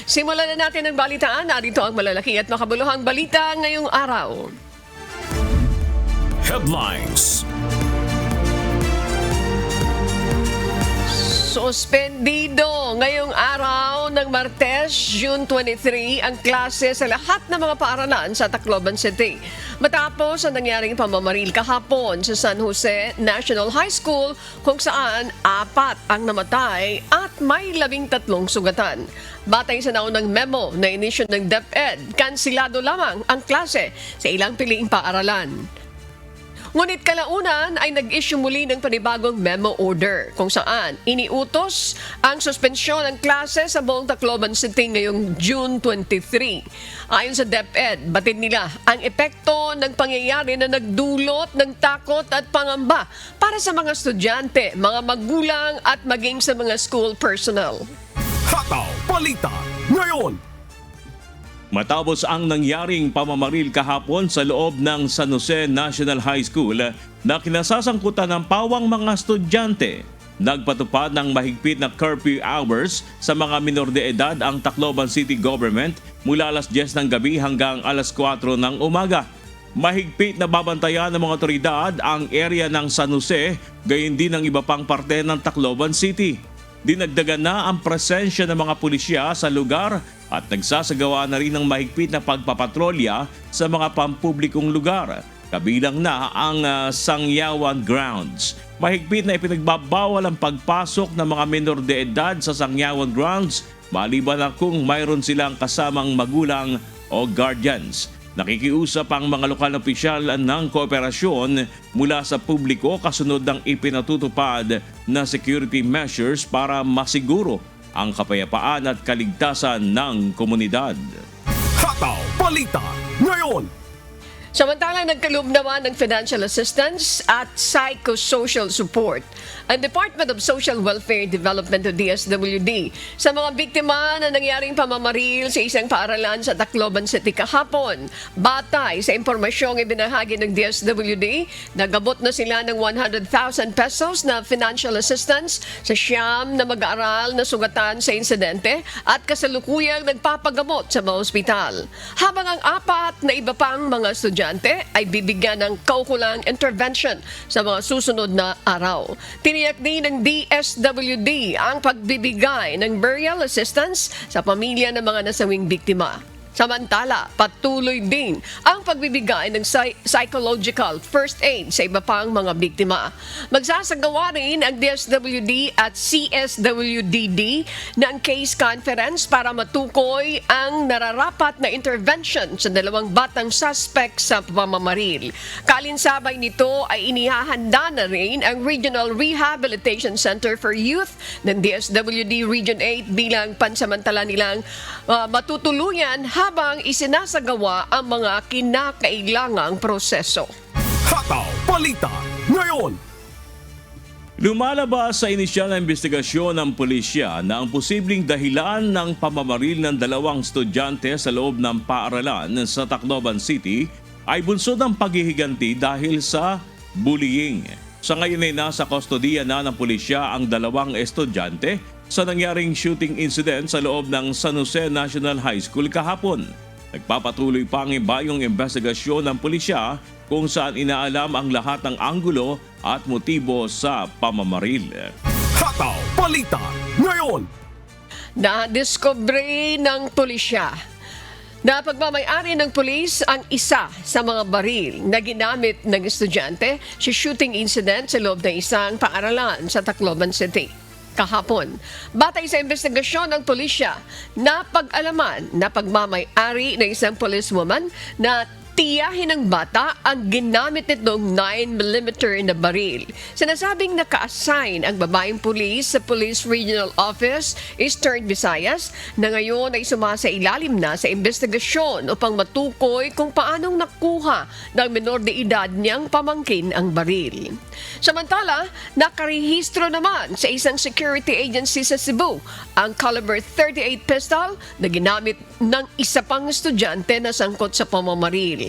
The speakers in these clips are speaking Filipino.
Simulan na natin ang balitaan. Narito ang malalaki at makabuluhang balita ngayong araw. Headlines. Suspendido ngayong araw ng Martes, June 23, ang klase sa lahat ng mga paaralan sa Tacloban City. Matapos ang nangyaring pamamaril kahapon sa San Jose National High School kung saan 4 ang namatay at may 13 sugatan. Batay sa naunang memo na inisyu ng DepEd, kansilado lamang ang klase sa ilang piliing paaralan. Ngunit kalaunan ay nag-issue muli ng panibagong memo order kung saan iniutos ang suspensyon ng klase sa buong Tacloban City ngayong June 23. Ayon sa DepEd, batid nila ang epekto ng pangyayari na nagdulot ng takot at pangamba para sa mga estudyante, mga magulang at maging sa mga school personnel. Hataw Balita ngayon. Matapos ang nangyaring pamamaril kahapon sa loob ng San Jose National High School na kinasasangkutan ng pawang mga estudyante, nagpatupad ng mahigpit na curfew hours sa mga minor de edad ang Tacloban City Government mula alas 10 ng gabi hanggang alas 4 ng umaga. Mahigpit na babantayan ng mga otoridad ang area ng San Jose, gayon din ang iba pang parte ng Tacloban City. Dinagdagan na ang presensya ng mga pulisya sa lugar at nagsasagawa na rin ng mahigpit na pagpapatrolya sa mga pampublikong lugar, kabilang na ang Sangyawan Grounds. Mahigpit na ipinagbabawal ang pagpasok ng mga minor de edad sa Sangyawan Grounds maliban na kung mayroon silang kasamang magulang o guardians. Nakikiusap ang mga lokal na opisyal ng kooperasyon mula sa publiko kasunod ng ipinatutupad na security measures para masiguro ang kapayapaan at kaligtasan ng komunidad. Hataw Balita ngayon. Samantalang nagkaloob naman ng financial assistance at psychosocial support ang Department of Social Welfare and Development o DSWD sa mga biktima na nangyaring pamamaril sa isang paaralan sa Tacloban City kahapon. Batay sa impormasyong ibinahagi ng DSWD, nagabot na sila ng 100,000 pesos na financial assistance sa 9 na mag-aaral na sugatan sa insidente at kasalukuyang nagpapagamot sa mga ospital. Habang ang 4 na iba pang mga estudyante ay bibigyan ng kaukulang intervention sa mga susunod na araw. Tiniyak din ng DSWD ang pagbibigay ng burial assistance sa pamilya ng mga nasawing biktima. Samantala, patuloy din ang pagbibigay ng psychological first aid sa iba pang mga biktima. Magsasagawa rin ang DSWD at CSWDD ng case conference para matukoy ang nararapat na intervention sa 2 batang suspect sa pamamaril. Kalinsabay nito ay inihahanda na rin ang Regional Rehabilitation Center for Youth ng DSWD Region 8 bilang pansamantala nilang matutuluyan habang isinasagawa ang mga kinakailangang proseso. Hataw Balita ngayon. Lumalabas sa inisyal na investigasyon ng pulisya na ang posibleng dahilan ng pamamaril ng 2 estudyante sa loob ng paaralan sa Tacloban City ay bunsod ng paghihiganti dahil sa bullying. Sa ngayon ay nasa kustodiya na ng pulisya ang 2 estudyante sa nangyaring shooting incident sa loob ng San Jose National High School kahapon. Nagpapatuloy pa ang ibayong investigasyon ng pulisya kung saan inaalam ang lahat ng anggulo at motibo sa pamamaril. Hataw Balita ngayon. Na-discovery ng pulisya na pagmamay-ari ng pulis ang isa sa mga baril na ginamit ng estudyante sa shooting incident sa loob ng isang paaralan sa Tacloban City kahapon. Batay sa investigasyon ng pulisya, napag-alaman na pagmamay-ari ng isang policewoman na tiyahin ng bata ang ginamit nitong 9mm na baril. Sinasabing naka-assign ang babaeng pulis sa Police Regional Office, Eastern Visayas, na ngayon ay sumasailalim na sa investigasyon upang matukoy kung paanong nakuha ng menor de edad niyang pamangkin ang baril. Samantala, nakarehistro naman sa isang security agency sa Cebu ang caliber 38 pistol na ginamit ng isa pang estudyante na sangkot sa pamamaril.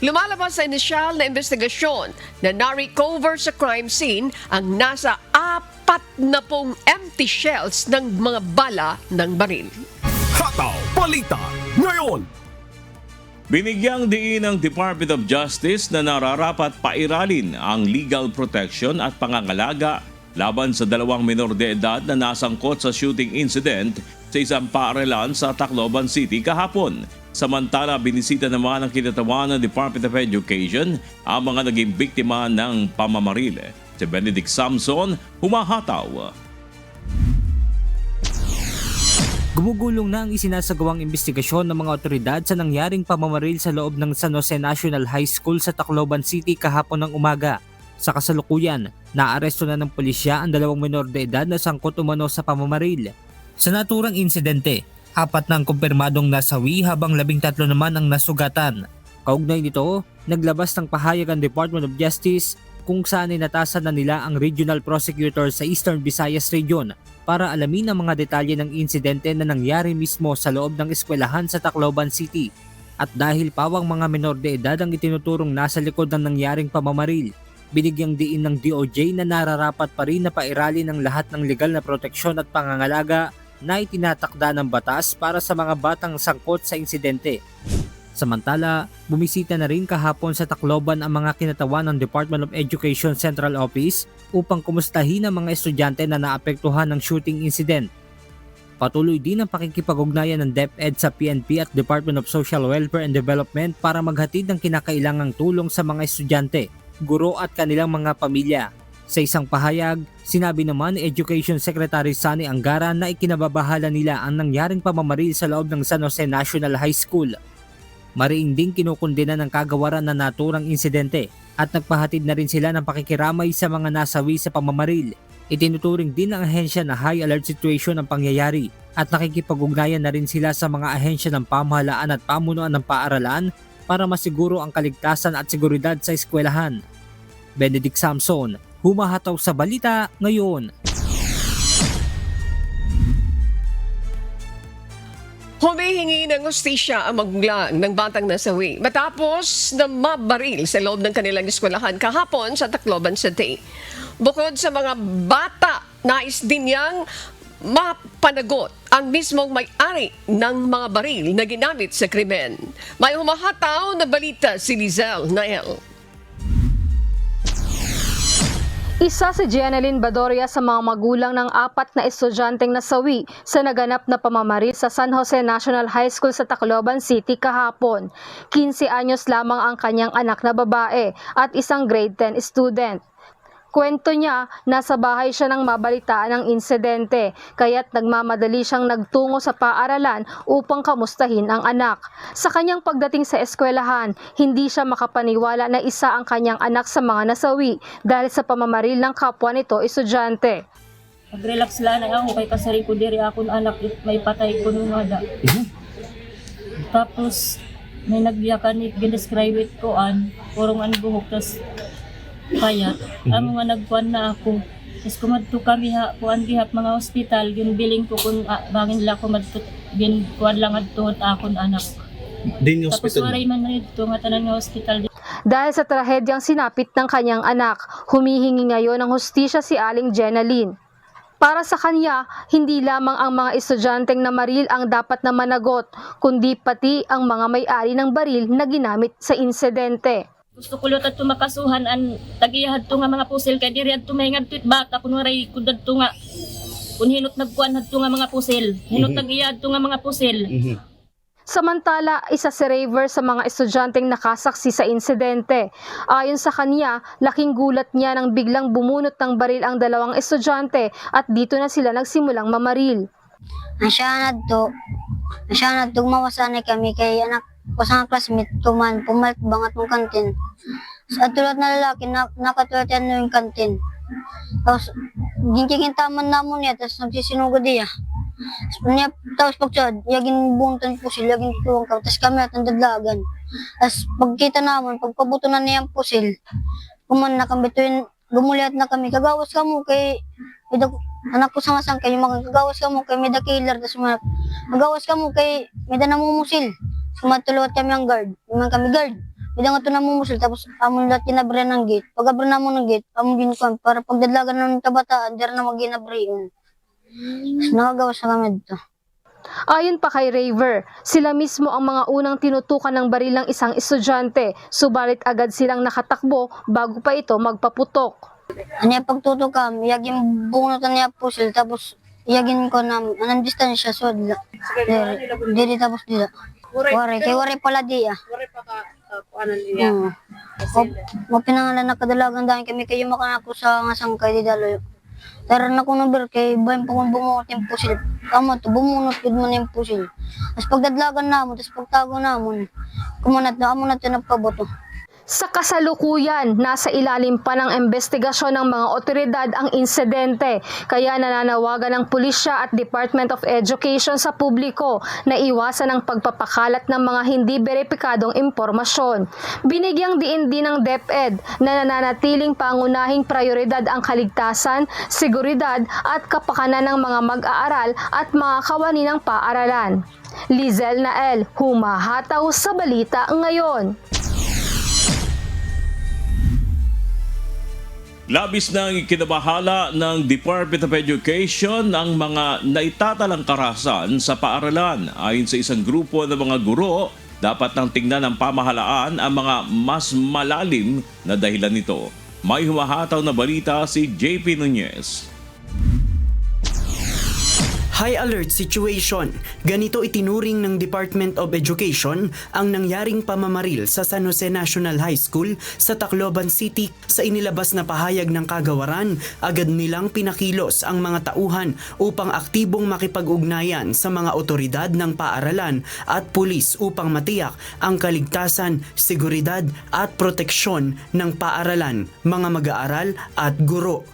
Lumalabas sa inisyal na investigasyon na na-recover sa crime scene ang nasa 40 empty shells ng mga bala ng baril. Hataw Balita ngayon. Binigyang diin ng Department of Justice na nararapat pairalin ang legal protection at pangangalaga laban sa 2 menor de edad na nasangkot sa shooting incident sa isang paaralan sa Tacloban City kahapon. Samantala, binisita naman ng kinatawan ng Department of Education ang mga naging biktima ng pamamaril. Si Benedict Samson, humahataw. Gumugulong na ang isinasagawang investigasyon ng mga otoridad sa nangyaring pamamaril sa loob ng San Jose National High School sa Tacloban City kahapon ng umaga. Sa kasalukuyan, naaresto na ng pulisya ang 2 menor de edad na sangkot umano sa pamamaril. Sa naturang insidente, 4 na ang kumpirmadong nasawi habang 13 naman ang nasugatan. Kaugnay nito, naglabas ng pahayag ang Department of Justice kung saan inatasan na nila ang Regional Prosecutor sa Eastern Visayas Region para alamin ang mga detalye ng insidente na nangyari mismo sa loob ng eskwelahan sa Tacloban City. At dahil pawang mga menor de edad ang itinuturong nasa likod ng nangyaring pamamaril, binigyang diin ng DOJ na nararapat pa rin na pairalin ang lahat ng legal na proteksyon at pangangalaga na itinatakda ng batas para sa mga batang sangkot sa insidente. Samantala, bumisita na rin kahapon sa Tacloban ang mga kinatawan ng Department of Education Central Office upang kumustahin ang mga estudyante na naapektuhan ng shooting incident. Patuloy din ang pakikipag-ugnayan ng DepEd sa PNP at Department of Social Welfare and Development para maghatid ng kinakailangang tulong sa mga estudyante, guro at kanilang mga pamilya. Sa isang pahayag, sinabi naman ni Education Secretary Sunny Angara na ikinababahala nila ang nangyaring pamamaril sa loob ng San Jose National High School. Mariing ding kinukundina ng kagawaran na naturang insidente at nagpahatid na rin sila ng pakikiramay sa mga nasawi sa pamamaril. Itinuturing din ng ahensya na high alert situation ang pangyayari at nakikipag-ugnayan na rin sila sa mga ahensya ng pamahalaan at pamunuan ng paaralan para masiguro ang kaligtasan at seguridad sa eskwelahan. Benedict Samson, humahataw sa balita ngayon. Humihingi ng hustisya ang magulang ng batang nasawi matapos na mabaril sa loob ng kanilang eskwelahan kahapon sa Tacloban City. Bukod sa mga bata, nais din niyang mapanagot ang mismong may-ari ng mga baril na ginamit sa krimen. May humahataw na balita si Lizelle Nael. Isa si Jeneline Badoria sa mga magulang ng 4 na estudyanteng nasawi sa naganap na pamamaril sa San Jose National High School sa Tacloban City kahapon. 15 anyos lamang ang kanyang anak na babae at isang grade 10 student. Kwento niya, nasa bahay siya nang mabalitaan ng insidente, kaya't nagmamadali siyang nagtungo sa paaralan upang kamustahin ang anak. Sa kanyang pagdating sa eskwelahan, hindi siya makapaniwala na isa ang kanyang anak sa mga nasawi dahil sa pamamaril ng kapwa nito estudyante. Mag-relax lang na ako kay kasari ko diri akong anak may patay ko nung ada. Tapos may nagyakan ni gindescribe it ko purong an buhok tas kaya amo nga nagkuan na ako. Tapos kumadto kami kuan dihap mga ospital ginbiling ko kung bangin la ko madto kuan lang adto akon anak. Din yung Tapos hospital. waray man dito nga tanan nga ospital. Dahil sa trahedyang sinapit ng kanyang anak, humihingi ngayon ng hustisya si Aling Jeneline. Para sa kanya, hindi lamang ang mga estudyanteng namaril ang dapat na managot, kundi pati ang mga may-ari ng baril na ginamit sa insidente. Gusto ko lot at tumakasuhan an tagiyahad to nga mga pusil kay diri adto mahingad tit bata kun waray kudad to nga kun hinot nagkuan adto nga mga pusil hinot tagiyahad to nga mga pusil. Samantala, isa si Raver sa mga estudyanteng nakasaksi sa insidente. Ayon sa kanya, laking gulat niya nang biglang bumunot ng baril ang 2 estudyante at dito na sila nagsimulang mamaril. Nasya na to mawasanay kami kay anak ko sa classmate ko man pumalit bangat ng kantin. Sa tulad na lalaki nakatulad yan yung kantin. Tapos gintingin taman namon niya tapos nagsisinugod niya. Tapos pagtsad, yagin buntan po sila, yagin tuwang ka, tapos kami at dadlagan. Tapos pagkita naman, pagpabuto na niya ang pusil, kuman na kami tuwin, gumuliat na kami, kagawas ka mo kay, anak ko sa masang kayo, kagawas ka mo kay may killer, tapos magawas ka mo kay may namumusil. Sumatulot kami ang guard, naman kami guard. May nga ito namumusil, tapos amon lahat kinabra ng gate. Pag abra na mo ng gate, amon ginukuan, para pagdadlagan ng kabataan, dira na mag-ginabriyon. Nakagawas na kami dito. Ayon pa kay Raver, sila mismo ang mga unang tinutukan ng baril ng isang estudyante, subalit agad silang nakatakbo bago pa ito magpaputok. Ano pagtutukam, yagin bunutan niya pusil, tapos yagin ko na anong distansya, so dili tapos dila. Wari pala diya. Wari pa ka, ano niya? Mapinangalan na kadalagan dahil kami kayo makanako sa nga sangkay di daloy. Tara na ko number kay bayan pa kung bumunot yung pusil. Tama to, bumunot yun mo na yung pusil. Tapos pagdadlagan namon, tapos pagtago namon, kumunat na amo na ito nagpaboto. Sa kasalukuyan, nasa ilalim pa ng investigasyon ng mga otoridad ang insidente, kaya nananawagan ng pulisya at Department of Education sa publiko na iwasan ang pagpapakalat ng mga hindi beripikadong impormasyon. Binigyang diin din ng DepEd na nananatiling pangunahing prioridad ang kaligtasan, seguridad at kapakanan ng mga mag-aaral at mga kawani ng paaralan. Lizel Nael, humahataw sa balita ngayon. Labis nang ikinabahala ng Department of Education ang mga naitatalang karahasan sa paaralan. Ayon sa isang grupo ng mga guro, dapat nang tingnan ng pamahalaan ang mga mas malalim na dahilan nito. May humahataw na balita si JP Nunez. High alert situation. Ganito itinuring ng Department of Education ang nangyaring pamamaril sa San Jose National High School sa Tacloban City. Sa inilabas na pahayag ng kagawaran, agad nilang pinakilos ang mga tauhan upang aktibong makipag-ugnayan sa mga otoridad ng paaralan at pulis upang matiyak ang kaligtasan, seguridad at proteksyon ng paaralan, mga mag-aaral at guro.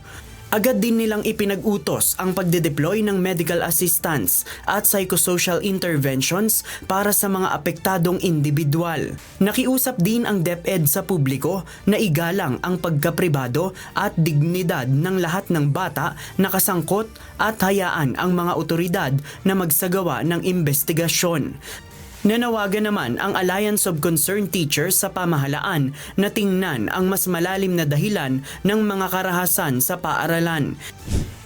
Agad din nilang ipinag-utos ang pagde-deploy ng medical assistance at psychosocial interventions para sa mga apektadong individual. Nakiusap din ang DepEd sa publiko na igalang ang pagkapribado at dignidad ng lahat ng bata na kasangkot at hayaan ang mga otoridad na magsagawa ng investigasyon. Nanawagan naman ang Alliance of Concerned Teachers sa pamahalaan na tingnan ang mas malalim na dahilan ng mga karahasan sa paaralan.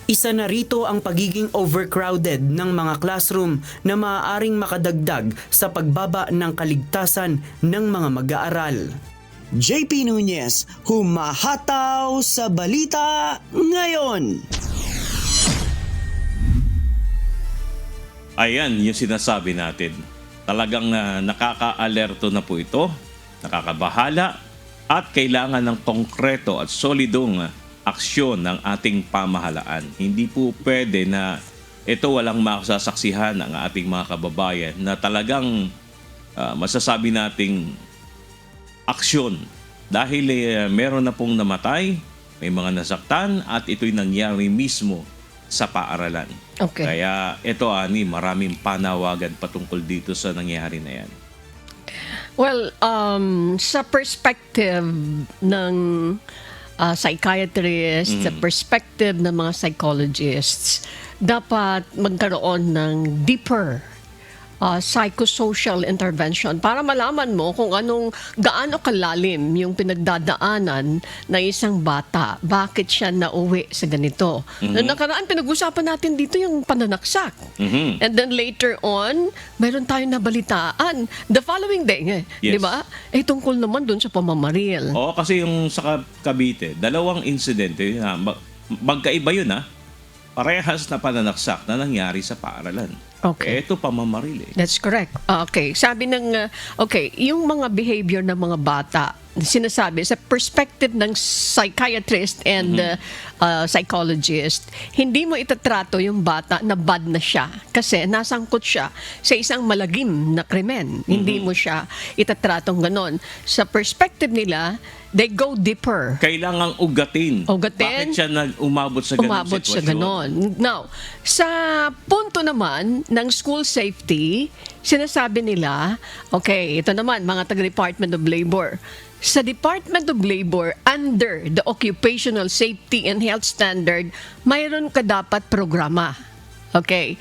Isa na rito ang pagiging overcrowded ng mga classroom na maaaring makadagdag sa pagbaba ng kaligtasan ng mga mag-aaral. JP Nunez, humahataw sa balita ngayon. Ayan yung sinasabi natin. Talagang nakaka-alerto na po ito, nakakabahala at kailangan ng konkreto at solidong aksyon ng ating pamahalaan. Hindi po pwede na ito walang makasasaksihan ng ating mga kababayan na talagang masasabi nating aksyon dahil meron na pong namatay, may mga nasaktan at ito'y nangyari mismo sa paaralan. Okay. Kaya ito maraming panawagan patungkol dito sa nangyari na yan. Well, sa perspective ng psychiatrists, sa perspective ng mga psychologists, dapat magkaroon ng deeper psychosocial intervention para malaman mo kung gaano kalalim yung pinagdadaanan na isang bata. Bakit siya nauwi sa ganito? Noong nakaraan, pinag-usapan natin dito yung pananaksak. And then later on, mayroon tayong nabalitaan. The following day, Yes. di ba? Tungkol naman dun sa pamamaril. Oo, kasi yung sa Cavite, dalawang insidente, magkaiba yun parehas na pananaksak na nangyari sa paaralan. Okay. Ito pamamaril That's correct. Okay. Sabi ng, yung mga behavior ng mga bata, sinasabi sa perspective ng psychiatrist and psychologist, hindi mo itatrato yung bata na bad na siya kasi nasangkot siya sa isang malagim na krimen. Hindi mo siya itatratong ganon. Sa perspective nila, they go deeper. Kailangang ugatin. Bakit siya umabot sa ganong Umabot sitwasyon? sa ganon. Now, sa punto naman ng school safety, sinasabi nila, ito naman, mga taga-Department of Labor. Sa Department of Labor, under the Occupational Safety and Health Standard, mayroon ka dapat programa. Okay?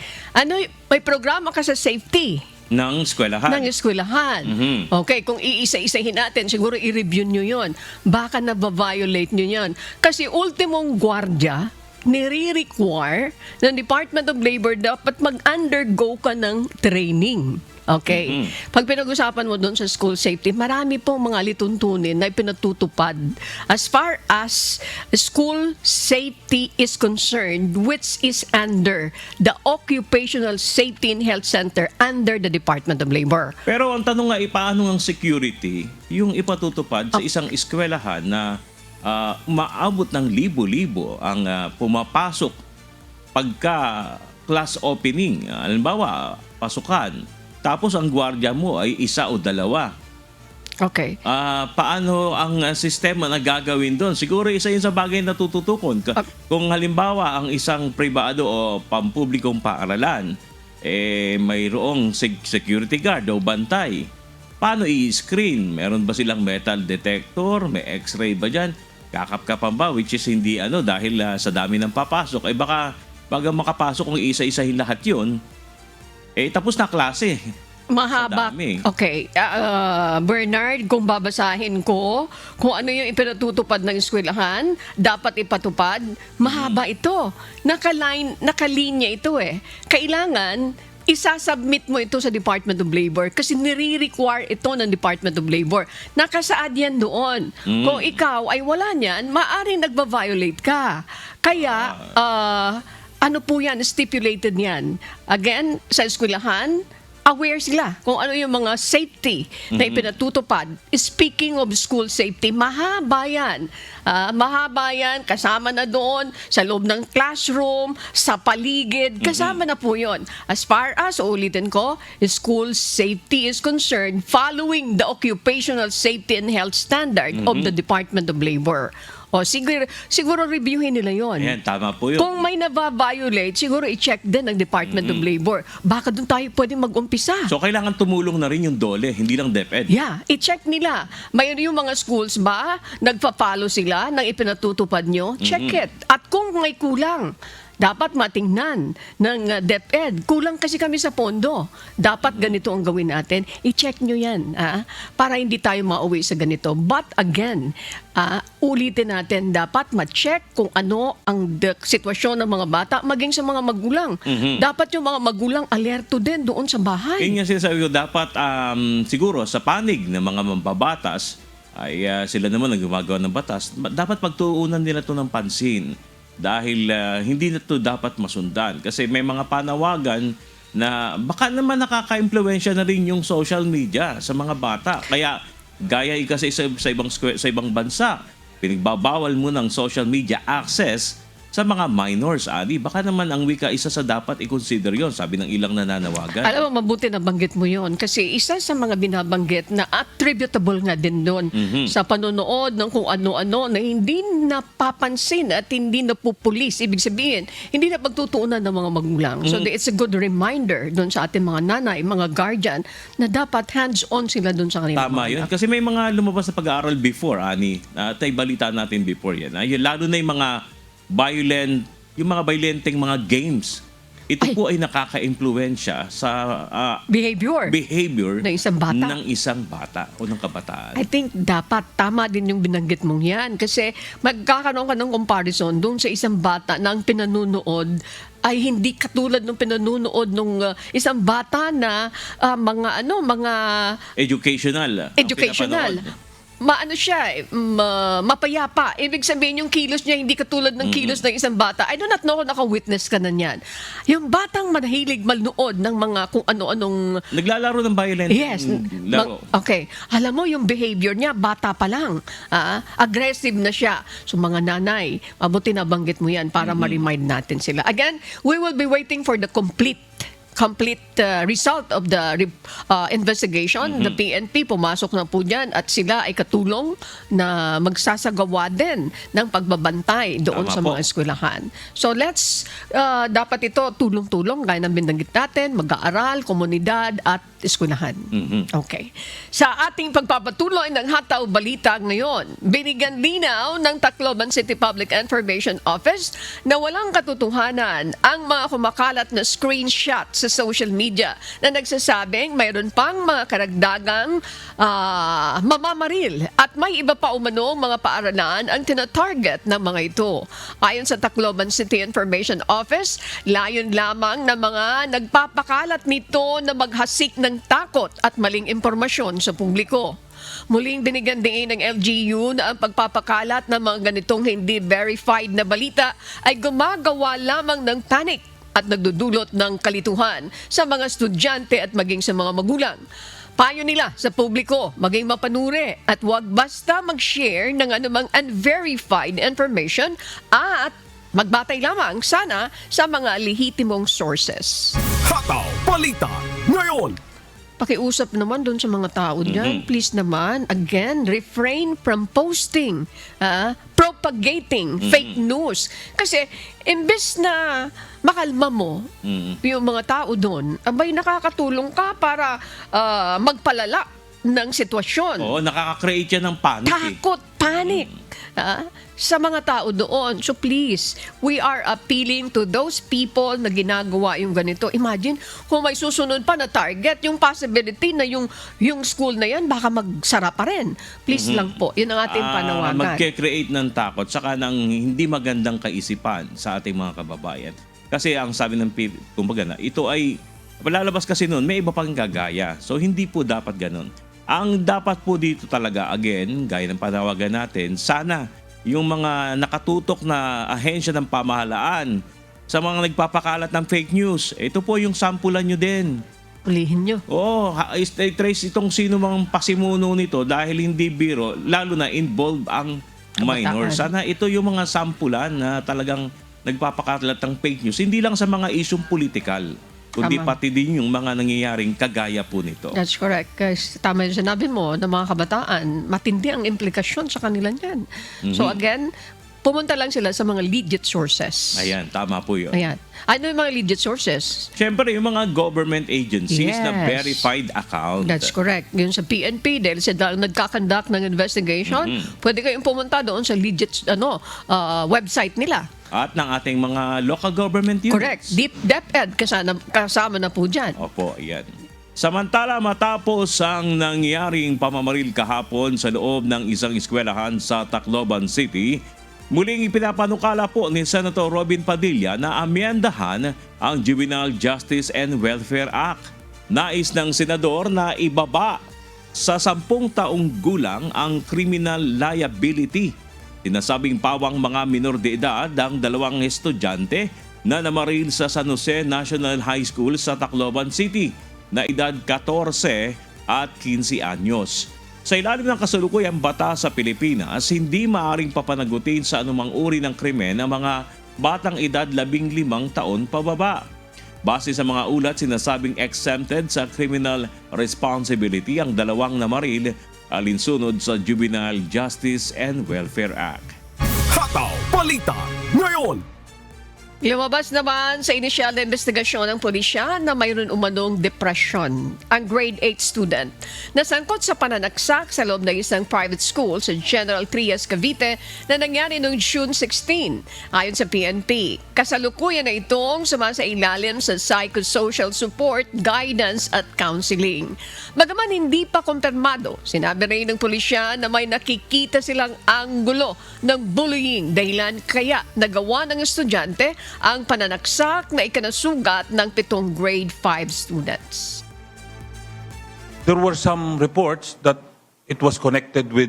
May programa ka sa safety Ng eskwelahan. ng eskwelahan. Okay, kung iisa-isahin natin, siguro i-review nyo yon. Baka na-violate nyo yon. Kasi ultimong gwardya, nire-require ng Department of Labor dapat mag-undergo ka ng training. Okay. Pag pinag-usapan mo doon sa school safety, marami pong mga lituntunin na ipinatutupad as far as school safety is concerned, which is under the Occupational Safety and Health Center under the Department of Labor. Pero ang tanong nga, paano ang security yung ipatutupad sa isang eskwelahan na umaabot ng libo-libo ang pumapasok pagka class opening. Halimbawa, pasukan. Tapos ang gwardiya mo ay isa o dalawa. Okay. Paano ang sistema na gagawin doon? Siguro isa yun sa bagay na tututukon. Kung halimbawa ang isang pribado o pampublikong paaralan, mayroong security guard o bantay. Paano i-screen? Meron ba silang metal detector? May x-ray ba dyan? Kakap-kapan ba? Which is hindi dahil sa dami ng papasok. Baka baga makapasok kung isa-isahin lahat yun, tapos na klase. Mahaba. Dami. Okay. Bernard, kung babasahin ko kung ano yung ipinatutupad ng eskwelahan, dapat ipatupad, mahaba ito. Nakalinya ito eh. Kailangan isasubmit mo ito sa Department of Labor kasi nire-require ito ng Department of Labor. Nakasaad yan doon. Kung ikaw ay wala niyan, maaaring nagba-violate ka. Kaya, ano po yan, stipulated yan. Again, sa eskwelahan, aware sila kung ano yung mga safety na ipinatutupad. Speaking of school safety, mahaba yan. Mahaba yan, kasama na doon, sa loob ng classroom, sa paligid, kasama na po yun. As far as, ulitin ko, school safety is concerned, following the Occupational Safety and Health Standard of the Department of Labor. O siguro reviewin nila yon. Ayan, tama po yun. Kung may nababiolate, siguro i-check din ng Department of Labor. Baka doon tayo pwede mag-umpisa. So kailangan tumulong na rin yung DOLE, hindi lang DepEd. Yeah, i-check nila. Mayroon yung mga schools ba, nagpa-follow sila ng ipinatutupad nyo? Check it. At kung may kulang, dapat matingnan ng DepEd. Kulang kasi kami sa pondo. Dapat ganito ang gawin natin. I-check nyo yan para hindi tayo mauwi sa ganito. But again, ulitin natin, dapat ma-check kung ano ang sitwasyon ng mga bata, maging sa mga magulang. Dapat yung mga magulang alerto din doon sa bahay. Yun nga sinasabi ko, dapat siguro sa panig ng mga mambabatas, ay sila naman ang gumagawa ng batas, dapat pagtuunan nila ito ng pansin. Dahil hindi na ito dapat masundan. Kasi may mga panawagan na baka naman nakaka-impluwensya na rin yung social media sa mga bata. Kaya gaya kasi sa ibang bansa, pinagbabawal mo ng social media access sa mga minors, Ani. Baka naman ang wika isa sa dapat i-consider yon, sabi ng ilang nananawagan. Alam mo, mabuti na banggit mo yon kasi isa sa mga binabanggit na attributable nga din doon sa panonood ng kung ano-ano na hindi napapansin at hindi napupulis. Ibig sabihin, hindi na pagtutuunan ng mga magulang. So it's a good reminder doon sa ating mga nanay, mga guardian, na dapat hands-on sila doon sa kanilang Tama yun. Kasi may mga lumabas na pag-aaral before, Ani. Tayo balita natin before yan. Lalo na yung mga mga violenteng mga games. Ito po ay nakaka-impluwensya sa behavior ng ng isang bata o ng kabataan. I think dapat tama din yung binanggit mong yan kasi magkakaroon ka ng comparison doon sa isang bata na ang pinanunood ay hindi katulad ng pinanunood ng isang bata na mga Educational. Maano siya, mapayapa. Ibig sabihin yung kilos niya hindi katulad ng kilos ng isang bata. I do not know kung naka-witness ka na niyan. Yung batang mahilig malnood ng mga kung ano-anong... Naglalaro ng violent laro. Okay. Alam mo, yung behavior niya, bata pa lang. Aggressive na siya. So mga nanay, mabuti na banggit mo yan para ma-remind natin sila. Again, we will be waiting for the complete result of the investigation. The PNP pumasok na po dyan at sila ay katulong na magsasagawa din ng pagbabantay doon sa mga eskwelahan. So dapat ito tulong-tulong gaya ng binanggit natin, mag-aaral, komunidad at eskwelahan. Okay. Sa ating pagpapatuloy ng Hataw Balita ngayon, binigyan linaw ng Tacloban City Public Information Office na walang katotohanan ang mga kumakalat na screenshots sa sa social media na nagsasabing mayroon pang mga karagdagang mamamaril at may iba pa umanong mga paaralan ang tinatarget ng mga ito. Ayon sa Tacloban City Information Office, layon lamang ng mga nagpapakalat nito na maghasik ng takot at maling impormasyon sa publiko. Muling binigyan din ng LGU na ang pagpapakalat ng mga ganitong hindi verified na balita ay gumagawa lamang ng panic at nagdudulot ng kalituhan sa mga estudyante at maging sa mga magulang. Payo nila sa publiko, maging mapanuri at huwag basta mag-share ng anumang unverified information at magbatay lamang sana sa mga lehitimong sources. Hataw Balita ngayon. Pakiusap naman doon sa mga tao dyan. Please naman, again, refrain from posting, propagating fake news. Kasi, imbes na makalma mo yung mga tao doon, abay nakakatulong ka para magpalala ng sitwasyon. Oo, nakaka-create yan ng panic. Takot, panic sa mga tao doon. So please, we are appealing to those people na ginagawa yung ganito. Imagine, kung may susunod pa na target, yung possibility na yung school na yan, baka magsara pa rin. Please lang po, yun ang ating panawagan. Magke-create ng takot saka ng hindi magandang kaisipan sa ating mga kababayan. Kasi ang sabi ng kumbaga na, ito ay, lalabas kasi noon, may iba pang gagaya. So hindi po dapat ganun. Ang dapat po dito talaga, again, gaya ng panawagan natin, sana yung mga nakatutok na ahensya ng pamahalaan sa mga nagpapakalat ng fake news, ito po yung sampulan nyo din. Ulihin nyo. Oo, trace itong sino mang pasimuno nito dahil hindi biro, lalo na involved ang minor. Sana ito yung mga sampulan na talagang nagpapakalat ng fake news, hindi lang sa mga isyong politikal, kundi pati din yung mga nangyayaring kagaya po nito. That's correct. Kasi tama yung sinabi mo ng mga kabataan, matindi ang implikasyon sa kanila niyan. So again, pumunta lang sila sa mga legit sources. Ayan, tama po yun. Ayan. Ano yung mga legit sources? Siyempre, yung mga government agencies na verified account. That's correct. Yun sa PNP, dahil sila nagkakandak ng investigation, pwede kayong pumunta doon sa legit website nila. At ng ating mga local government units. Correct. DepEd kasama na po dyan. Opo, ayan. Samantala, matapos ang nangyaring pamamaril kahapon sa loob ng isang eskwelahan sa Tacloban City, muling ipinapanukala po ni Senator Robin Padilla na amyendahan ang Juvenile Justice and Welfare Act. Nais ng senador na ibaba sa 10 taong gulang ang criminal liability. Sinasabing pawang mga minor de edad ang 2 estudyante na namaril sa San Jose National High School sa Tacloban City na edad 14 at 15 anyos. Sa ilalim ng kasalukuyang batas sa Pilipinas, hindi maaaring papanagutin sa anumang uri ng krimen ang mga batang edad 15 taon pababa. Base sa mga ulat, sinasabing exempted sa criminal responsibility ang 2 namaril alinsunod sa Juvenile Justice and Welfare Act. Hataw Balita ngayon. Lumabas naman sa inisyal na investigasyon ng pulisya na mayroon umanong depression ang grade 8 student na sangkot sa pananaksak sa loob ng isang private school sa General Trias, Cavite na nangyari noong June 16. Ayon sa PNP, kasalukuyan na itong sumasailalim sa psychosocial support, guidance at counseling. Bagaman hindi pa kumpirmado, sinabi rin ng pulisya na may nakikita silang anggulo ng bullying dahilan kaya nagawa ng estudyante ang pananaksak na ikinasugat ng 7 grade 5 students. There were some reports that it was connected with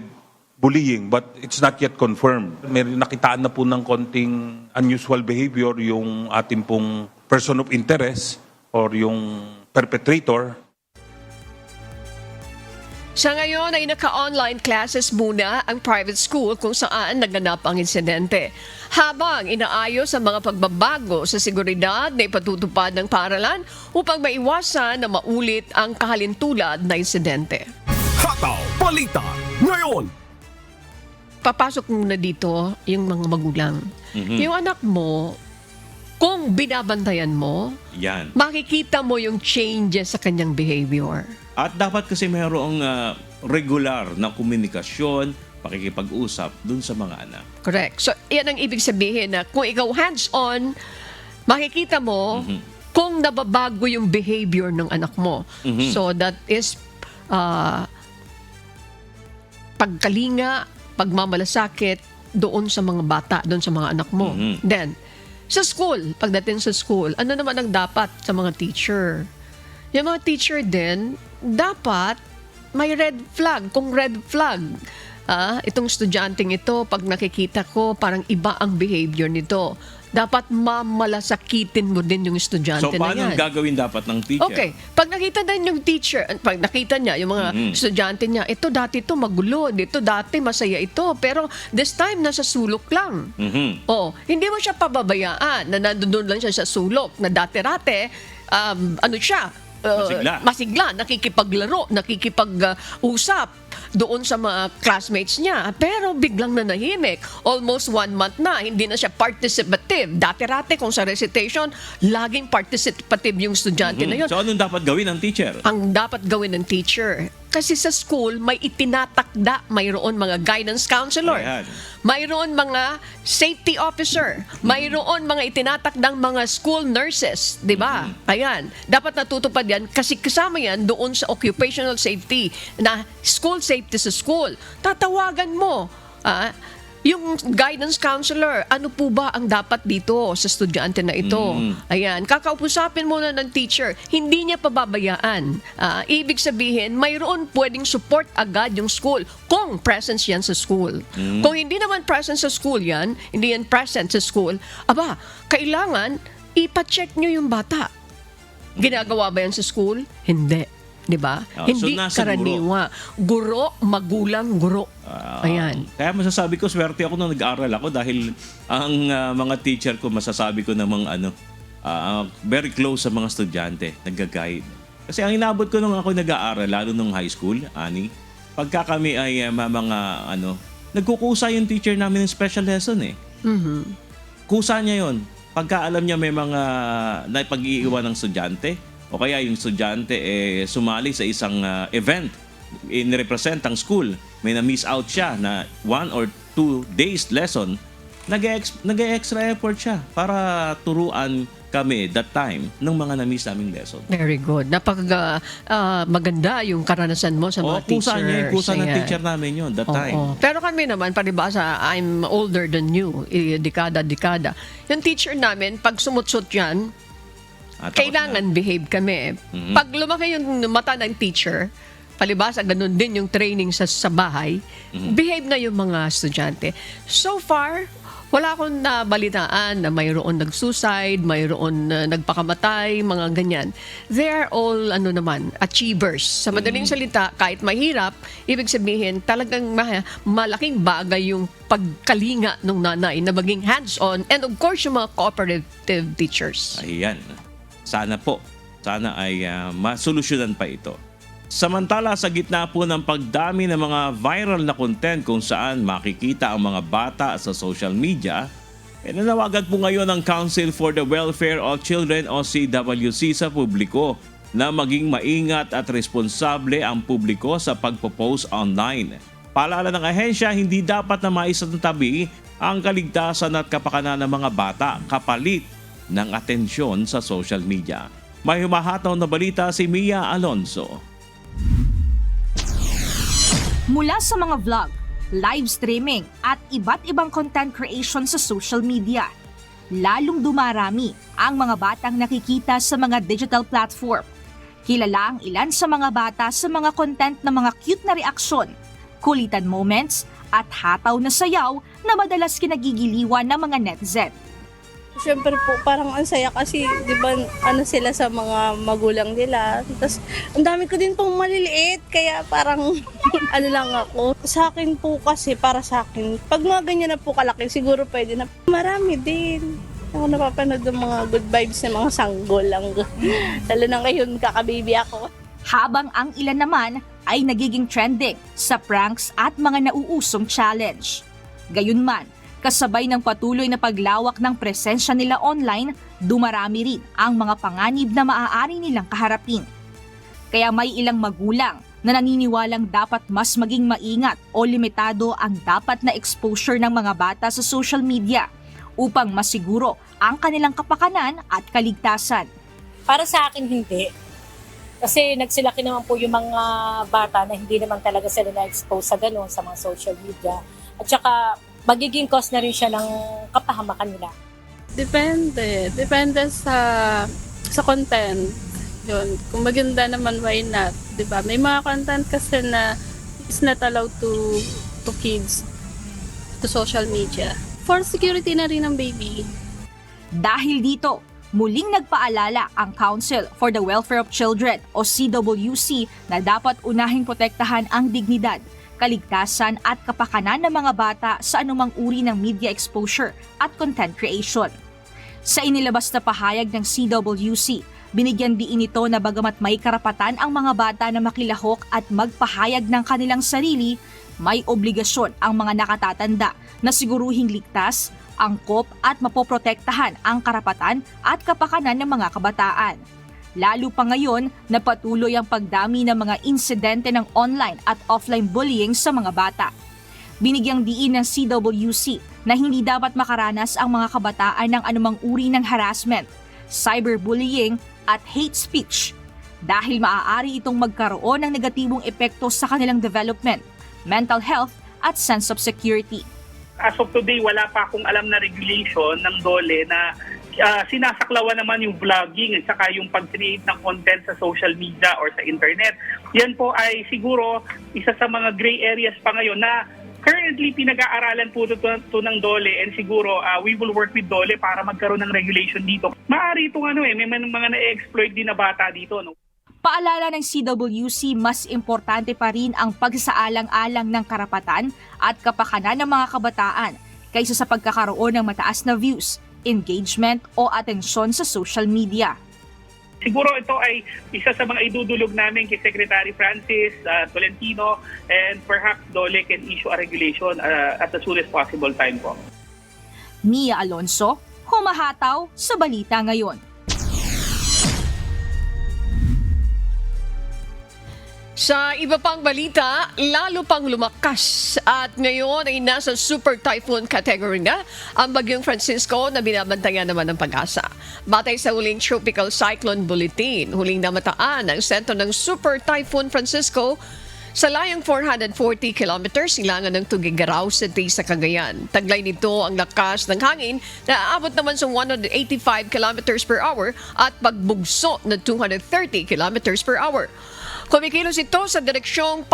bullying but it's not yet confirmed. May nakitaan na po ng konting unusual behavior yung ating pong person of interest or yung perpetrator. Sa ngayon ay naka-online classes muna ang private school kung saan naganap ang insidente. Habang inaayos ang mga pagbabago sa seguridad na ipatutupad ng paaralan upang maiwasan na maulit ang kahalintulad na insidente. Hataw Balita ngayon. Papasok muna dito yung mga magulang. Yung anak mo, kung binabantayan mo, Yan. makikita mo yung changes sa kanyang behavior. At dapat kasi mayroong regular na komunikasyon, pakikipag-usap dun sa mga anak. Correct. So, yan ang ibig sabihin na kung ikaw hands-on, makikita mo kung nababago yung behavior ng anak mo. So that is pagkalinga, pagmamalasakit doon sa mga bata, doon sa mga anak mo. Then, sa school, pagdating sa school, ano naman ang dapat sa mga teacher? Yung mga teacher din, dapat may red flag. Kung red flag, itong estudyanteng ito, pag nakikita ko, parang iba ang behavior nito. Dapat mamalasakitin mo din yung estudyante So, na paano yan. gagawin dapat ng teacher? Okay. Pag nakita din yung teacher, pag nakita niya, yung mga estudyante niya, ito dati ito magulo, ito dati masaya ito, pero this time nasa sulok lang. Oh, hindi mo siya pababayaan na nandoon lang siya sa sulok, na dati-rate, ano siya, masigla, nakikipaglaro, nakikipag-usap doon sa mga classmates niya. Pero biglang nanahimik. Almost 1 month na, hindi na siya participative. Dati-rate kung sa recitation, laging participative yung estudyante na yun. So, anong dapat gawin ng teacher? Ang dapat gawin ng teacher, kasi sa school, may itinatakda, mayroon mga guidance counselor, Ayan. mayroon mga safety officer, mayroon mga itinatakdang mga school nurses, di ba? Ayan, dapat natutupad yan kasi kasama yan doon sa occupational safety na school safety sa school. Tatawagan mo, yung guidance counselor, ano po ba ang dapat dito sa estudyante na ito? Ayan, kakausapin muna ng teacher, hindi niya pababayaan. Ibig sabihin, mayroon pwedeng support agad yung school kung presence yan sa school. Kung hindi naman present sa school yan, hindi yan present sa school, kailangan ipacheck nyo yung bata. Ginagawa ba yan sa school? Hindi. Diba? Hindi so karaniwa. Guro, magulang, guro. Ayan. Kaya masasabi ko, swerte ako nung nag-aaral ako dahil ang mga teacher ko, masasabi ko namang very close sa mga estudyante, nag-guide. Kasi ang inabot ko nung ako nag-aaral, lalo nung high school, Ani, pagka kami ay nagkukusa yung teacher namin ng special lesson eh. Kusa niya yun. Pagka alam niya may mga pag-iiwan ng estudyante, o kaya yung estudyante sumali sa isang event, in-represent ang school, may na-miss out siya na 1 or 2 days lesson, nag-extra effort siya para turuan kami that time ng mga na-miss naming lesson. Very good. Maganda yung karanasan mo sa mga teachers. Kusa ng teacher namin yun that time. Pero kami naman, palibasa, I'm older than you, dekada. Yung teacher namin, pag sumutsot yan, kailangan behave kami. Pag lumaki yung mata ng teacher, palibasa, ganun din yung training sa bahay, behave na yung mga estudyante. So far, wala akong nabalitaan na mayroon nag-suicide, mayroon nagpakamatay, mga ganyan. They're all, achievers. Sa madaling salita, kahit mahirap, ibig sabihin, talagang malaking bagay yung pagkalinga ng nanay na maging hands-on, and of course, yung mga cooperative teachers. Ayan. Sana ay masolusyonan pa ito. Samantala, sa gitna po ng pagdami ng mga viral na content kung saan makikita ang mga bata sa social media, nanawagan po ngayon ang Council for the Welfare of Children o CWC sa publiko na maging maingat at responsable ang publiko sa pagpo-post online. Paalala ng ahensya, hindi dapat na maisantabi ang kaligtasan at kapakanan ng mga bata kapalit ng atensyon sa social media. May humahataw na balita si Mia Alonso. Mula sa mga vlog, live streaming at iba't ibang content creation sa social media, lalong dumarami ang mga batang nakikita sa mga digital platform. Kilala ang ilan sa mga bata sa mga content na mga cute na reaksyon, kulitan moments at hataw na sayaw na madalas kinagigiliwan ng mga netizen. Siyempre po, parang ang saya kasi, di ba, sila sa mga magulang nila. Tapos, ang dami ko din pong maliliit, kaya parang, lang ako. Sa akin po kasi, para sa akin, pag mga ganyan na po kalaki, siguro pwede na. Marami din. Ako napapanood ng mga good vibes ng mga sanggol lang. Lalo na ngayon, kakababy ako. Habang ang ilan naman ay nagiging trending sa pranks at mga nauusong challenge. Gayunman, kasabay ng patuloy na paglawak ng presensya nila online, dumarami rin ang mga panganib na maaari nilang kaharapin. Kaya may ilang magulang na naniniwalang dapat mas maging maingat o limitado ang dapat na exposure ng mga bata sa social media upang masiguro ang kanilang kapakanan at kaligtasan. Para sa akin, hindi. Kasi nagsilaki naman po yung mga bata na hindi naman talaga sila na-expose sa ganun, sa mga social media. At saka, magiging cause na rin siya ng kapahamakan nila. Depende sa content. Yun. Kung maganda naman, why not? Diba? May mga content kasi na is not allowed to kids to social media. For security na rin ng baby. Dahil dito, muling nagpaalala ang Council for the Welfare of Children o CWC na dapat unahing protektahan ang dignidad, kaligtasan at kapakanan ng mga bata sa anumang uri ng media exposure at content creation. Sa inilabas na pahayag ng CWC, binigyan diin ito na bagamat may karapatan ang mga bata na makilahok at magpahayag ng kanilang sarili, may obligasyon ang mga nakatatanda na siguruhing ligtas, angkop at mapoprotektahan ang karapatan at kapakanan ng mga kabataan. Lalo pa ngayon na patuloy ang pagdami ng mga insidente ng online at offline bullying sa mga bata. Binigyang diin ng CWC na hindi dapat makaranas ang mga kabataan ng anumang uri ng harassment, cyberbullying at hate speech dahil maaari itong magkaroon ng negatibong epekto sa kanilang development, mental health at sense of security. As of today, wala pa akong alam na regulation ng DOLE na sinasaklawan naman yung vlogging at saka yung pag-create ng content sa social media or sa internet. Yan po ay siguro isa sa mga gray areas pa ngayon na currently pinag-aaralan po ito ng DOLE and siguro we will work with DOLE para magkaroon ng regulation dito. Maaari itong may mga na-exploit din na bata dito. No? Paalala ng CWC, mas importante pa rin ang pagsaalang-alang ng karapatan at kapakanan ng mga kabataan kaysa sa pagkakaroon ng mataas na views, engagement o atensyon sa social media. Siguro ito ay isa sa mga idudulog namin kay Secretary Francis Tolentino and perhaps DOLE can issue a regulation at the soonest possible time po. Mia Alonso, humahataw sa Balita Ngayon. Sa iba pang balita, lalo pang lumakas at ngayon ay nasa super typhoon category na ang Bagyong Francisco na binabantayan naman ng Pag-asa. Batay sa huling tropical cyclone bulletin, huling namataan ang sentro ng super typhoon Francisco sa layong 440 kilometers silangan ng Tuguegarao City sa Cagayan. Taglay nito ang lakas ng hangin na aabot naman sa 185 kilometers per hour at pagbugso na 230 kilometers per hour. Kumikilos ito sa direksyong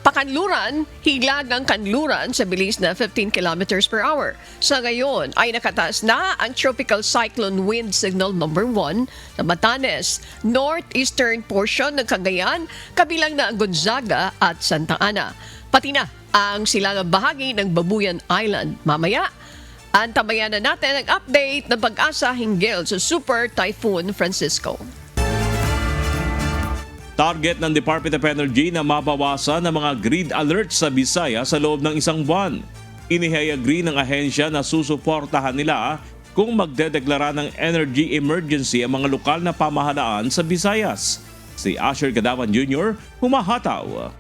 Pakanluran, Hilagang Kanluran sa bilis na 15 kilometers per hour. Sa ngayon ay nakataas na ang Tropical Cyclone Wind Signal number 1 sa Batanes, northeastern portion ng Cagayan, kabilang na ang Gonzaga at Santa Ana. Pati na ang silangang bahagi ng Babuyan Island. Mamaya, antabayan na natin ang update ng Pag-asa hinggil sa Super Typhoon Francisco. Target ng Department of Energy na mabawasan ng mga grid alerts sa Visayas sa loob ng isang buwan. Inihayagree ng ahensya na susuportahan nila kung magdedeklara ng energy emergency ang mga lokal na pamahalaan sa Visayas. Si Asher Gadawan Jr. humahataw.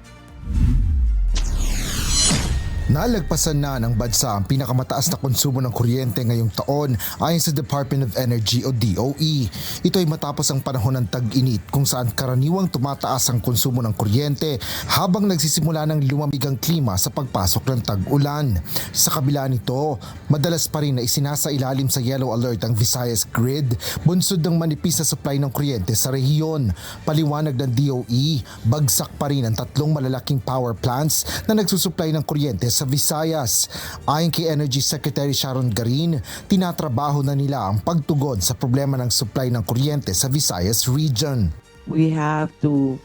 Nalagpasan na ng bansa ang pinakamataas na konsumo ng kuryente ngayong taon ayon sa Department of Energy o DOE. Ito ay matapos ang panahon ng tag-init kung saan karaniwang tumataas ang konsumo ng kuryente habang nagsisimula ng lumamig ang klima sa pagpasok ng tag-ulan. Sa kabila nito, madalas pa rin na isinasailalim sa yellow alert ang Visayas grid, bunsod ng manipis na supply ng kuryente sa rehiyon. Paliwanag ng DOE, bagsak pa rin ang 3 malalaking power plants na nagsusupply ng kuryente sa Visayas. Ayon kay Energy Secretary Sharon Garin, tinatrabaho na nila ang pagtugon sa problema ng supply ng kuryente sa Visayas region. We have to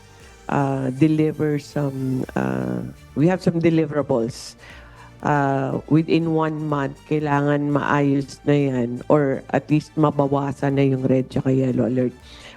deliver some deliverables. Within 1 month, kailangan maayos na yan or at least mabawasan na yung red at yellow alert.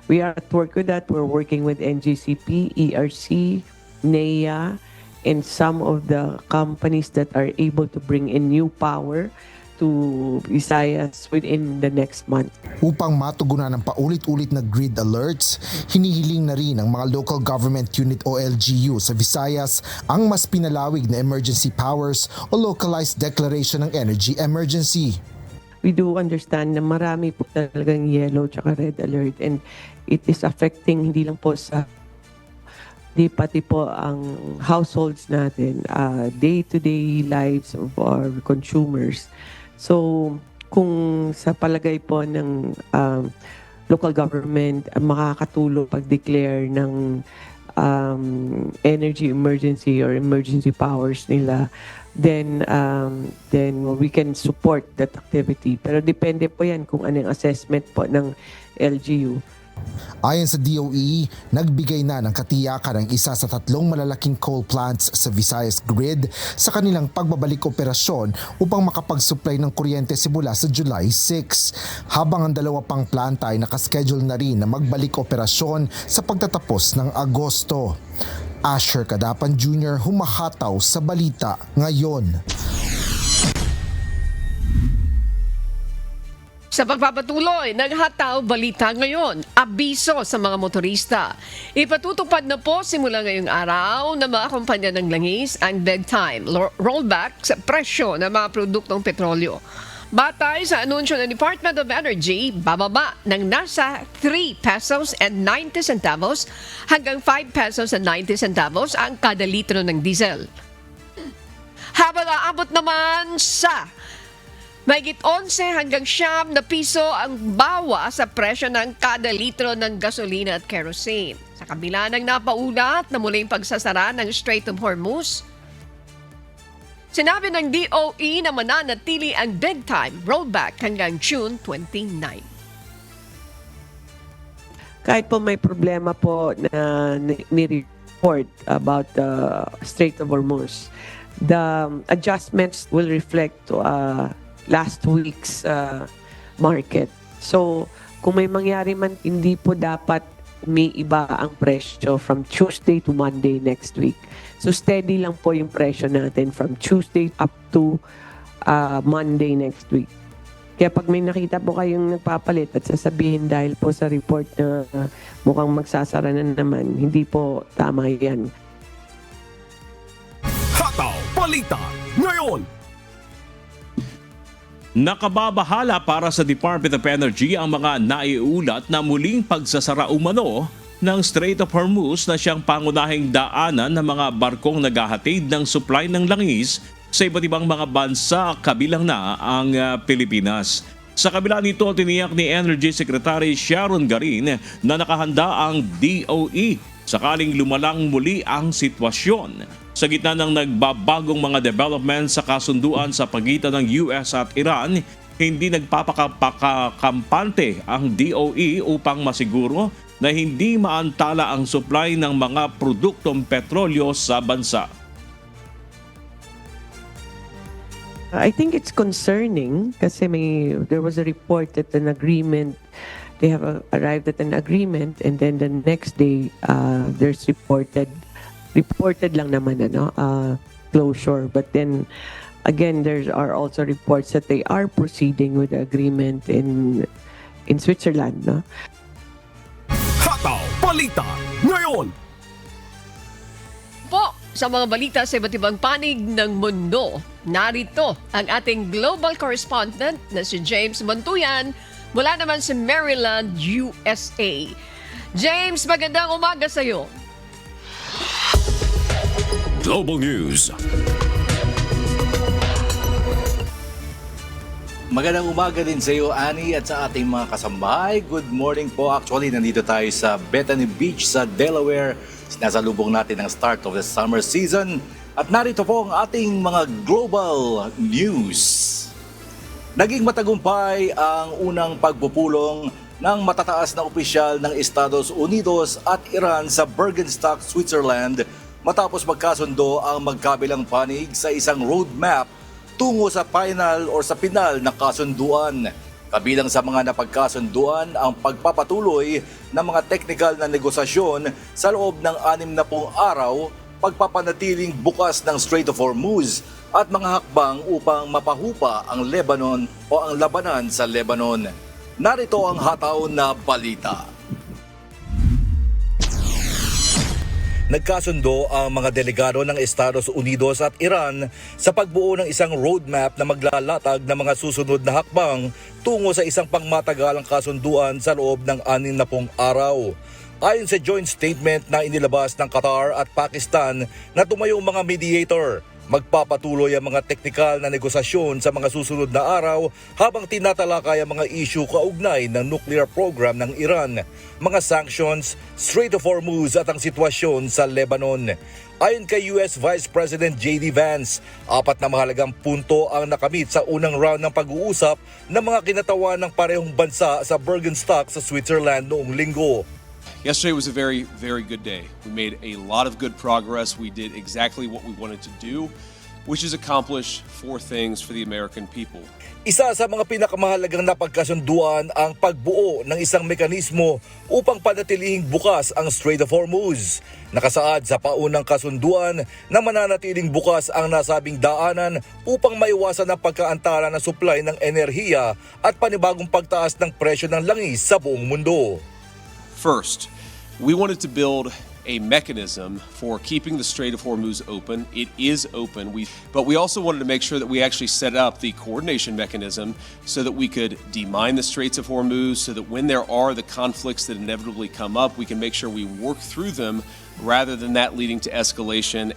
We are at work with that. We're working with NGCP, ERC, NEA, and some of the companies that are able to bring in new power to Visayas within the next month. Upang matugunan ang paulit-ulit na grid alerts, hinihiling na rin ng mga local government unit o LGU sa Visayas ang mas pinalawig na emergency powers o localized declaration ng energy emergency. we do understand na marami po talagang yellow tsaka red alert, and it is affecting hindi lang po sa pati po ang households natin, day-to-day lives of our consumers. So, kung sa palagay po ng local government makakatulong pag-declare ng energy emergency or emergency powers nila, then we can support that activity. Pero depende po yan kung anong assessment po ng LGU. Ayon sa DOE, nagbigay na ng katiyakan ang isa sa 3 malalaking coal plants sa Visayas Grid sa kanilang pagbabalik operasyon upang makapag-supply ng kuryente simula sa July 6, habang ang 2 pang planta ay nakaschedule na rin na magbalik operasyon sa pagtatapos ng Agosto. Asher Cadapan Jr. humahataw sa balita ngayon. Sa pagpapatuloy, naghataw balita ngayon, abiso sa mga motorista. Ipatutupad na po simula ngayong araw na mga kumpanya ng langis ang bedtime rollback sa presyo ng mga produktong petrolyo. Batay sa anunsyo ng Department of Energy, bababa ng nasa 3 pesos and 90 centavos hanggang 5 pesos and 90 centavos ang kada litro ng diesel. Habang aabot naman sa mahigit 11 hanggang 9 na piso ang bawa sa presyo ng kada litro ng gasolina at kerosene. Sa kabila ng napaulat na muling pagsasara ng Strait of Hormuz, sinabi ng DOE na mananatili ang bedtime rollback hanggang June 29. Kahit po may problema po na ni-report about the Strait of Hormuz, the adjustments will reflect to last week's market. So, kung may mangyari man, hindi po dapat may iba ang presyo from Tuesday to Monday next week. So, steady lang po yung presyo natin from Tuesday up to Monday next week. Kaya pag may nakita po kayong nagpapalit at sasabihin dahil po sa report na mukhang magsasara na naman, hindi po tama yan. Hataw Balita ngayon. Nakababahala para sa Department of Energy ang mga naiulat na muling pagsasara umano ng Strait of Hormuz na siyang pangunahing daanan ng mga barkong naghahatid ng supply ng langis sa iba't ibang mga bansa kabilang na ang Pilipinas. Sa kabila nito, tiniyak ni Energy Secretary Sharon Garin na nakahanda ang DOE sakaling lumalang muli ang sitwasyon. Sa gitna ng nagbabagong mga developments sa kasunduan sa pagitan ng US at Iran, hindi nagpapakampante ang DOE upang masiguro na hindi maantala ang supply ng mga produktong petrolyo sa bansa. I think it's concerning kasi there was a report that an agreement, they have arrived at an agreement, and then the next day there's reported lang naman closure, but then again there are also reports that they are proceeding with the agreement in Switzerland, no? Hataw Balita ngayon. Po, sa mga balita sa iba't ibang panig ng mundo, narito ang ating global correspondent na si James Montuyan mula naman sa Maryland, USA. James, magandang umaga sa iyo. Global News. Magandang umaga din sa iyo, Annie, at sa ating mga kasambahay. Good morning po. Actually, nandito tayo sa Bethany Beach sa Delaware. Sinasalubong natin ang start of the summer season. At narito po ang ating mga global news. Naging matagumpay ang unang pagpupulong ng matataas na opisyal ng Estados Unidos at Iran sa Bergenstock, Switzerland matapos magkasundo ang magkabilang panig sa isang roadmap tungo sa final or sa pinal na kasunduan. Kabilang sa mga napagkasunduan ang pagpapatuloy ng mga technical na negosasyon sa loob ng 60 araw, pagpapanatiling bukas ng Strait of Hormuz at mga hakbang upang mapahupa ang Lebanon o ang labanan sa Lebanon. Narito ang hataw na balita. Nagkasundo ang mga delegado ng Estados Unidos at Iran sa pagbuo ng isang roadmap na maglalatag ng mga susunod na hakbang tungo sa isang pangmatagalang kasunduan sa loob ng 60 araw. Ayon sa joint statement na inilabas ng Qatar at Pakistan na tumayong mga mediator, magpapatuloy ang mga teknikal na negosasyon sa mga susunod na araw habang tinatalakay ang mga issue kaugnay ng nuclear program ng Iran, mga sanctions, Strait of Hormuz at ang sitwasyon sa Lebanon. Ayon kay US Vice President J.D. Vance, 4 na mahalagang punto ang nakamit sa unang round ng pag-uusap ng mga kinatawan ng parehong bansa sa Bergenstock sa Switzerland noong linggo. Yesterday was a very, very good day. We made a lot of good progress. We did exactly what we wanted to do, which is accomplish 4 things for the American people. Isa sa mga pinakamahalagang napagkasunduan ang pagbuo ng isang mekanismo upang panatilihing bukas ang Strait of Hormuz. Nakasaad sa paunang kasunduan na mananatiling bukas ang nasabing daanan upang maiwasan ang pagkaantala ng supply ng enerhiya at panibagong pagtaas ng presyo ng langis sa buong mundo. First, we wanted to build a mechanism for keeping the Strait of Hormuz open. It is open, but we also wanted to make sure that we actually set up the coordination mechanism so that we could demine the Straits of Hormuz, so that when there are the conflicts that inevitably come up, we can make sure we work through them rather than that leading to escalation.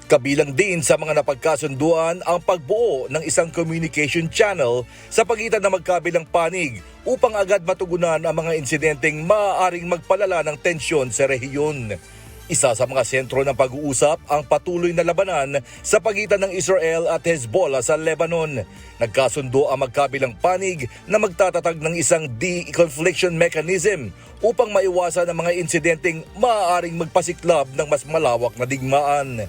Kabilang din sa mga napagkasunduan ang pagbuo ng isang communication channel sa pagitan ng magkabilang panig upang agad matugunan ang mga insidenteng maaaring magpalala ng tensyon sa rehiyon. Isa sa mga sentro ng pag-uusap ang patuloy na labanan sa pagitan ng Israel at Hezbollah sa Lebanon. Nagkasundo ang magkabilang panig na magtatatag ng isang de-confliction mechanism upang maiwasan ang mga insidenteng maaaring magpasiklab ng mas malawak na digmaan.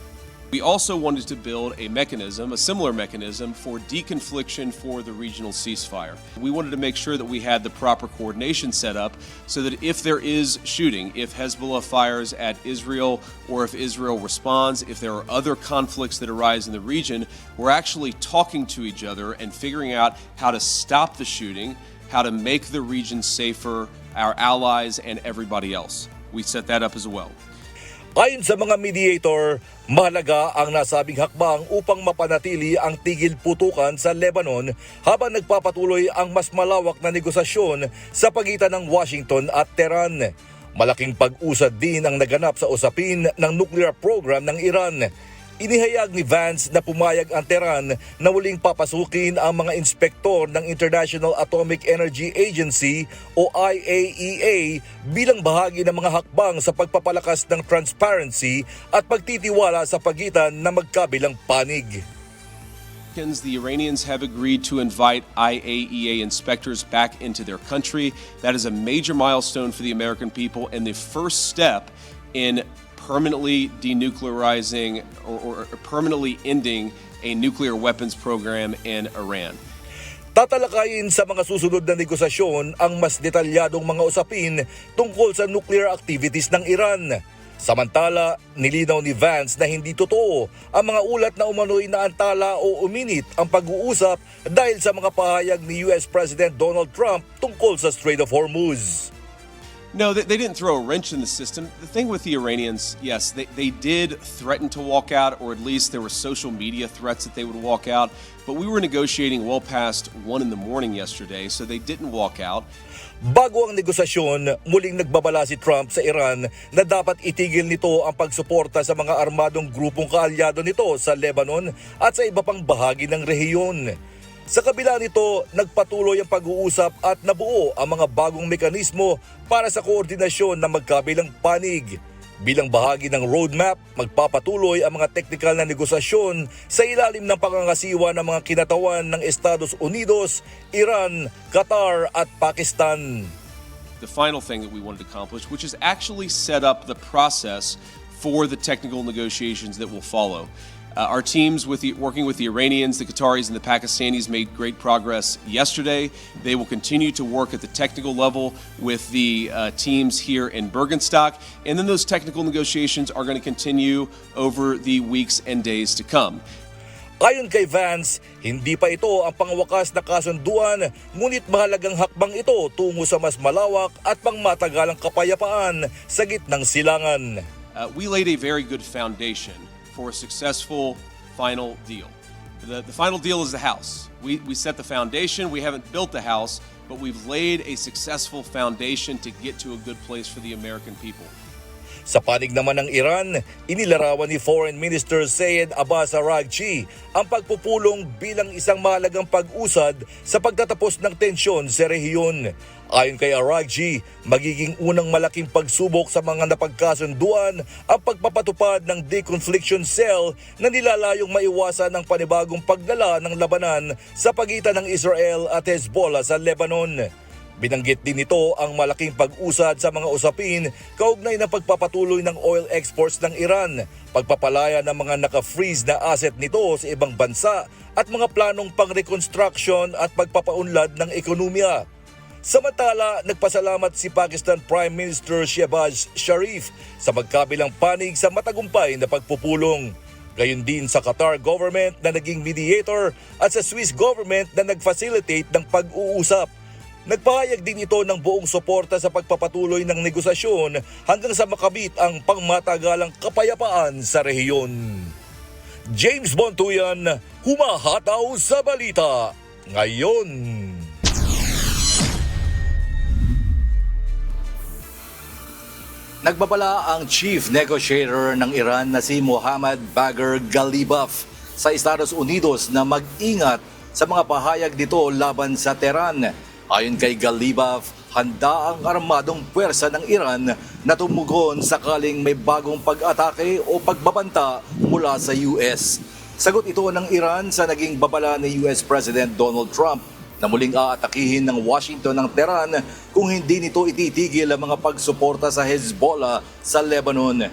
We also wanted to build a mechanism, a similar mechanism, for deconfliction for the regional ceasefire. We wanted to make sure that we had the proper coordination set up so that if there is shooting, if Hezbollah fires at Israel or if Israel responds, if there are other conflicts that arise in the region, we're actually talking to each other and figuring out how to stop the shooting, how to make the region safer, our allies and everybody else. We set that up as well. Ayon sa mga mediator, mahalaga ang nasabing hakbang upang mapanatili ang tigil putukan sa Lebanon habang nagpapatuloy ang mas malawak na negosasyon sa pagitan ng Washington at Tehran. Malaking pag-usad din ang naganap sa usapin ng nuclear program ng Iran. Inihayag ni Vance na pumayag ang Tehran na muling papasukin ang mga inspektor ng International Atomic Energy Agency o IAEA bilang bahagi ng mga hakbang sa pagpapalakas ng transparency at pagtitiwala sa pagitan ng magkabilang panig. The Iranians have agreed to invite IAEA inspectors back into their country. That is a major milestone for the American people and the first step in permanently denuclearizing or permanently ending a nuclear weapons program in Iran. Tatalakayin sa mga susunod na negosasyon ang mas detalyadong mga usapin tungkol sa nuclear activities ng Iran. Samantala, nilinaw ni Vance na hindi totoo ang mga ulat na umano'y naantala o uminit ang pag-uusap dahil sa mga pahayag ni US President Donald Trump tungkol sa Strait of Hormuz. No, they didn't throw a wrench in the system. The thing with the Iranians, yes, they did threaten to walk out, or at least there were social media threats that they would walk out. But we were negotiating well past 1 a.m. yesterday, so they didn't walk out. Bago ang negosasyon, muling nagbabala si Trump sa Iran na dapat itigil nito ang pagsuporta sa mga armadong grupong kaalyado nito sa Lebanon at sa iba pang bahagi ng rehiyon. Sa kabila nito, nagpatuloy ang pag-uusap at nabuo ang mga bagong mekanismo para sa koordinasyon ng magkabilang panig. Bilang bahagi ng roadmap, magpapatuloy ang mga teknikal na negosasyon sa ilalim ng pangangasiwa ng mga kinatawan ng Estados Unidos, Iran, Qatar at Pakistan. The final thing that we wanted to accomplish, which is actually set up the process for the technical negotiations that will follow. Our teams working with the Iranians, the Qataris, and the Pakistanis made great progress yesterday. They will continue to work at the technical level with the teams here in Bergenstock, and then those technical negotiations are going to continue over the weeks and days to come. Ayon kay Vance, hindi pa ito ang pangwakas na kasunduan, ngunit mahalagang hakbang ito tungo sa mas malawak at pangmatagalang kapayapaan sa gitnang silangan. we laid a very good foundation for a successful final deal. The final deal is the house. We set the foundation. We haven't built the house, but we've laid a successful foundation to get to a good place for the American people. Sa panig naman ng Iran, inilarawan ni Foreign Minister Syed Abbas Araghchi ang pagpupulong bilang isang mahalagang pag-usad sa pagtatapos ng tensyon sa rehiyon. Ayon kay Araghchi, magiging unang malaking pagsubok sa mga napagkasunduan ang pagpapatupad ng deconfliction cell na nilalayong maiwasan ang panibagong paglala ng labanan sa pagitan ng Israel at Hezbollah sa Lebanon. Binanggit din ito ang malaking pag-usad sa mga usapin kaugnay ng pagpapatuloy ng oil exports ng Iran, pagpapalaya ng mga naka-freeze na asset nito sa ibang bansa at mga planong pang-reconstruction at pagpapaunlad ng ekonomiya. Samantala, nagpasalamat si Pakistan Prime Minister Shehbaz Sharif sa magkabilang panig sa matagumpay na pagpupulong. Gayon din sa Qatar government na naging mediator at sa Swiss government na nag-facilitate ng pag-uusap. Nagpahayag din ito ng buong suporta sa pagpapatuloy ng negosasyon hanggang sa makamit ang pangmatagalang kapayapaan sa rehiyon. James Bontuyan, humahataw sa balita ngayon. Nagbabala ang chief negotiator ng Iran na si Mohammad Bagher Ghalibaf sa Estados Unidos na mag-ingat sa mga pahayag nito laban sa Tehran. Ayon kay Ghalibaf, handa ang armadong puwersa ng Iran na tumugon sakaling may bagong pag-atake o pagbabanta mula sa US. Sagot ito ng Iran sa naging babala ni US President Donald Trump na muling aatakihin ng Washington ng Tehran kung hindi nito ititigil ang mga pagsuporta sa Hezbollah sa Lebanon.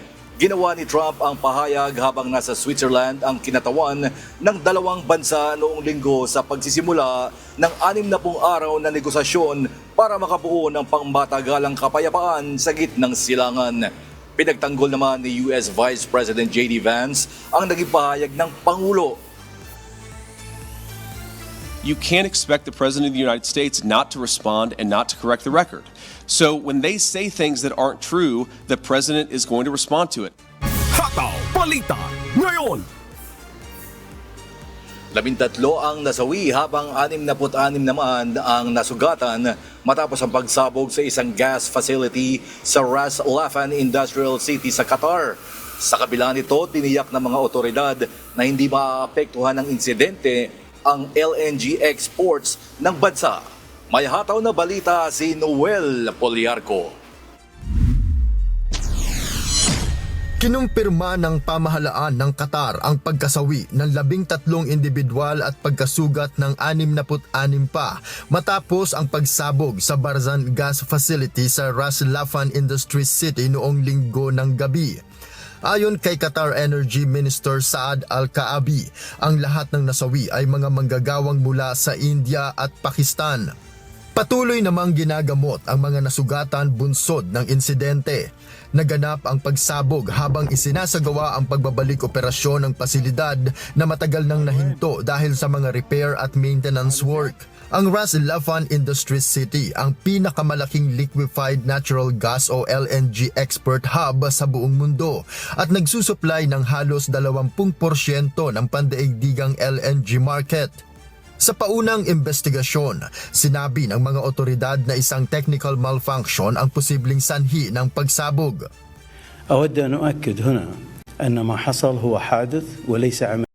Ginawa ni Trump ang pahayag habang nasa Switzerland ang kinatawan ng dalawang bansa noong linggo sa pagsisimula ng 60 araw na negosasyon para makabuo ng pangmatagalang kapayapaan sa gitnang silangan. Pinagtanggol naman ni US Vice President J.D. Vance ang naging pahayag ng Pangulo. You can't expect the President of the United States not to respond and not to correct the record. So when they say things that aren't true, the President is going to respond to it. Hataw Balita ngayon. 13 ang nasawi habang 66 naman ang nasugatan matapos ang pagsabog sa isang gas facility sa Ras Laffan Industrial City sa Qatar. Sa kabila nito, tiniyak ng mga otoridad na hindi maapektuhan ng insidente ang LNG exports ng bansa. May hataw na balita si Noel Poliarco. Kinumpirma ng pamahalaan ng Qatar ang pagkasawi ng 13 individual at pagkasugat ng 66 pa matapos ang pagsabog sa Barzan Gas Facility sa Ras Laffan Industry City noong linggo ng gabi. Ayon kay Qatar Energy Minister Saad Al-Kaabi, ang lahat ng nasawi ay mga manggagawang mula sa India at Pakistan. Patuloy namang ginagamot ang mga nasugatan bunsod ng insidente. Naganap ang pagsabog habang isinasagawa ang pagbabalik operasyon ng pasilidad na matagal nang nahinto dahil sa mga repair at maintenance work. Ang Ras Laffan Industry City ang pinakamalaking liquefied natural gas o LNG export hub sa buong mundo at nagsusupply ng halos 20% ng pandaigdigang LNG market. Sa paunang investigasyon, sinabi ng mga otoridad na isang technical malfunction ang posibleng sanhi ng pagsabog. أود أن أؤكد هنا أن ما حصل هو حادث وليس عمل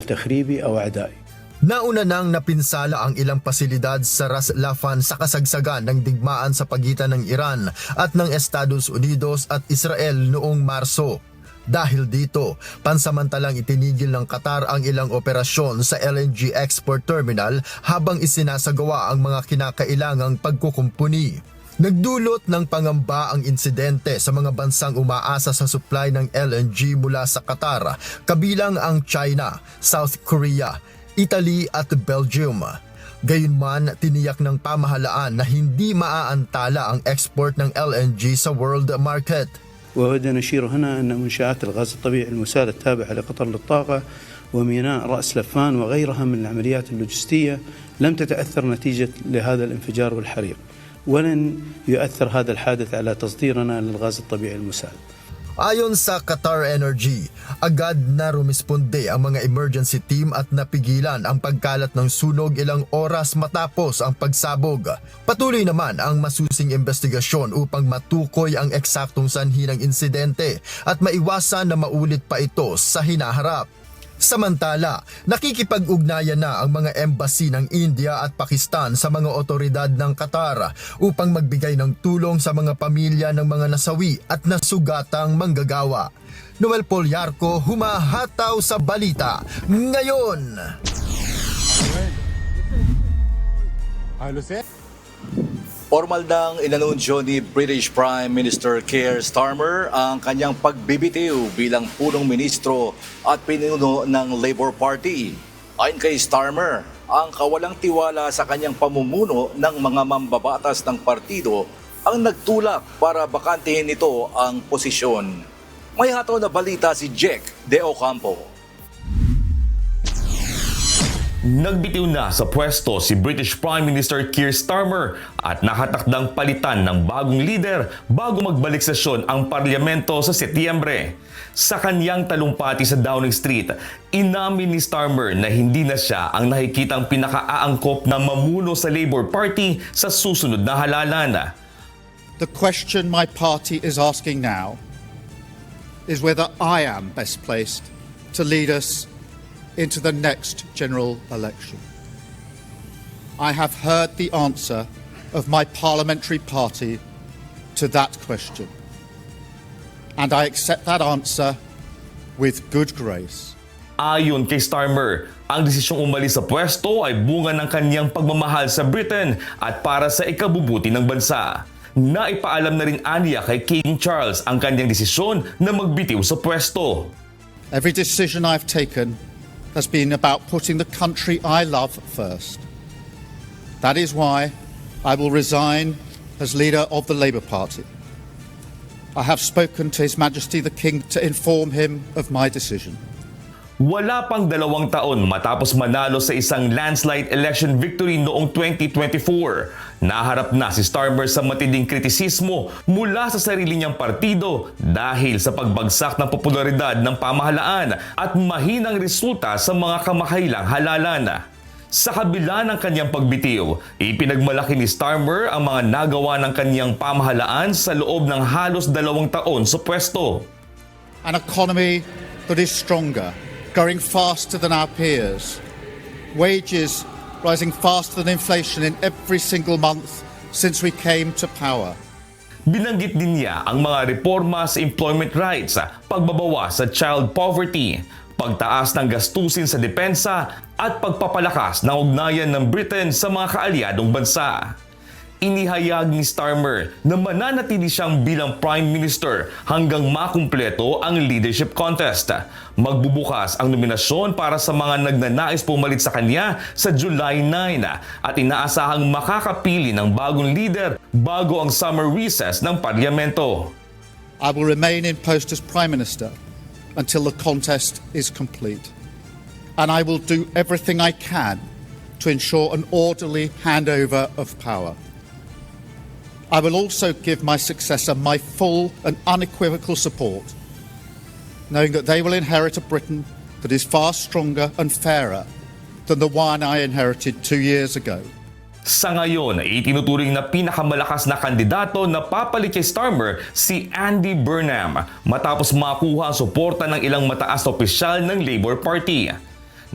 تخريبي أو عدائي. Nauna nang napinsala ang ilang pasilidad sa Ras Laffan sa kasagsagan ng digmaan sa pagitan ng Iran at ng Estados Unidos at Israel noong Marso. Dahil dito, pansamantalang itinigil ng Qatar ang ilang operasyon sa LNG export terminal habang isinasagawa ang mga kinakailangang pagkukumpuni. Nagdulot ng pangamba ang insidente sa mga bansang umaasa sa supply ng LNG mula sa Qatar, kabilang ang China, South Korea, Italy at Belgium. Gayunman, tiniyak ng pamahalaan na hindi maaantala ang export ng LNG sa world market. وأود أن أشير هنا أن منشآت الغاز الطبيعي المسال التابعة لقطر للطاقة وميناء رأس لفان وغيرها من العمليات اللوجستية لم تتأثر نتيجة لهذا الانفجار والحريق ولن يؤثر هذا الحادث على تصديرنا للغاز الطبيعي المسال. Ayon sa Qatar Energy, agad na rumisponde ang mga emergency team at napigilan ang pagkalat ng sunog ilang oras matapos ang pagsabog. Patuloy naman ang masusing investigasyon upang matukoy ang eksaktong sanhi ng insidente at maiwasan na maulit pa ito sa hinaharap. Samantala, nakikipag-ugnayan na ang mga embassy ng India at Pakistan sa mga otoridad ng Qatar upang magbigay ng tulong sa mga pamilya ng mga nasawi at nasugatang manggagawa. Noel Polyarco, humahataw sa balita ngayon. Formal nang inanunsyo ni British Prime Minister Keir Starmer ang kanyang pagbibitiw bilang punong ministro at pinuno ng Labour Party. Ayon kay Starmer, ang kawalang tiwala sa kanyang pamumuno ng mga mambabatas ng partido ang nagtulak para bakantihin nito ang posisyon. May hataw na balita si Jack De Ocampo. Nagbitiw na sa pwesto si British Prime Minister Keir Starmer at nakatakdang palitan ng bagong leader bago magbalik sesyon ang parlamento sa Setyembre. Sa kanyang talumpati sa Downing Street, inamin ni Starmer na hindi na siya ang nakikitang pinakaaangkop na mamuno sa Labour Party sa susunod na halalan. The question my party is asking now is whether I am best placed to lead us into the next general election. I have heard the answer of my parliamentary party to that question, and I accept that answer with good grace. Ayon kay Starmer, ang desisyong umalis sa pwesto ay bunga ng kanyang pagmamahal sa Britain at para sa ikabubuti ng bansa. Naipaalam na rin aniya kay King Charles ang kanyang desisyon na magbitiw sa pwesto. Every decision I've taken has been about putting the country I love first. That is why I will resign as leader of the Labour Party. I have spoken to His Majesty the King to inform him of my decision. Wala pang 2 taon matapos manalo sa isang landslide election victory noong 2024. Naharap na si Starmer sa matinding kritisismo mula sa sarili niyang partido dahil sa pagbagsak ng popularidad ng pamahalaan at mahinang resulta sa mga kamakailang halalan. Sa kabila ng kanyang pagbitiw, ipinagmalaki ni Starmer ang mga nagawa ng kanyang pamahalaan sa loob ng halos 2 taon sa pwesto. An economy that is stronger, growing faster than our peers, wages rising faster than inflation in every single month since we came to power. Binanggit din niya ang mga reforma sa employment rights, pagbabawas sa child poverty, pagtaas ng gastusin sa depensa at pagpapalakas ng ugnayan ng Britain sa mga kaalyadong bansa. Inihayag ni Starmer na mananatili siyang bilang Prime Minister hanggang makumpleto ang leadership contest. Magbubukas ang nominasyon para sa mga nagnanais pumalit sa kanya sa July 9 at inaasahang makakapili ng bagong leader bago ang summer recess ng parlamento. I will remain in post as Prime Minister until the contest is complete. And I will do everything I can to ensure an orderly handover of power. I will also give my successor my full and unequivocal support, knowing that they will inherit a Britain that is far stronger and fairer than the one I inherited 2 years ago. Sa ngayon, itinuturing na pinakamalakas na kandidato na papalit kay Starmer si Andy Burnham matapos makuha ang suporta ng ilang mataas na opisyal ng Labour Party.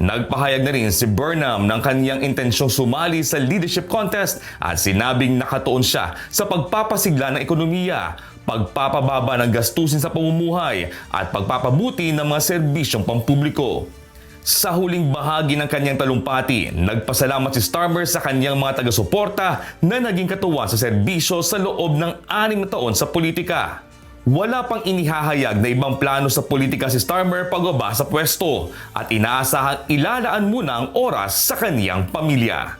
Nagpahayag na rin si Burnham ng kanyang intensyong sumali sa leadership contest at sinabing nakatuon siya sa pagpapasigla ng ekonomiya, pagpapababa ng gastusin sa pamumuhay at pagpapabuti ng mga serbisyong pampubliko. Sa huling bahagi ng kanyang talumpati, nagpasalamat si Starmer sa kanyang mga taga-suporta na naging katuwang sa serbisyo sa loob ng 6 na taon sa politika. Wala pang inihahayag na ibang plano sa politika si Starmer pagbaba sa pwesto at inaasahang ilalaan muna ang oras sa kaniyang pamilya.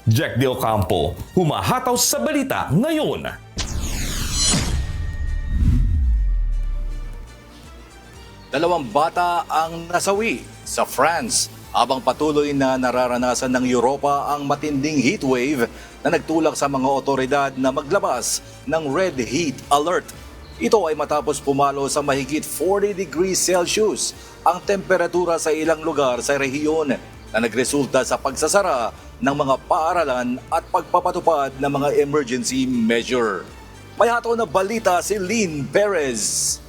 Jack De Ocampo, humahataw sa balita ngayon. Dalawang bata ang nasawi sa France habang patuloy na nararanasan ng Europa ang matinding heatwave na nagtulak sa mga otoridad na maglabas ng red heat alert. Ito ay matapos pumalo sa mahigit 40 degrees Celsius ang temperatura sa ilang lugar sa rehiyon na nagresulta sa pagsasara ng mga paaralan at pagpapatupad ng mga emergency measure. May hataw na balita si Lynn Perez.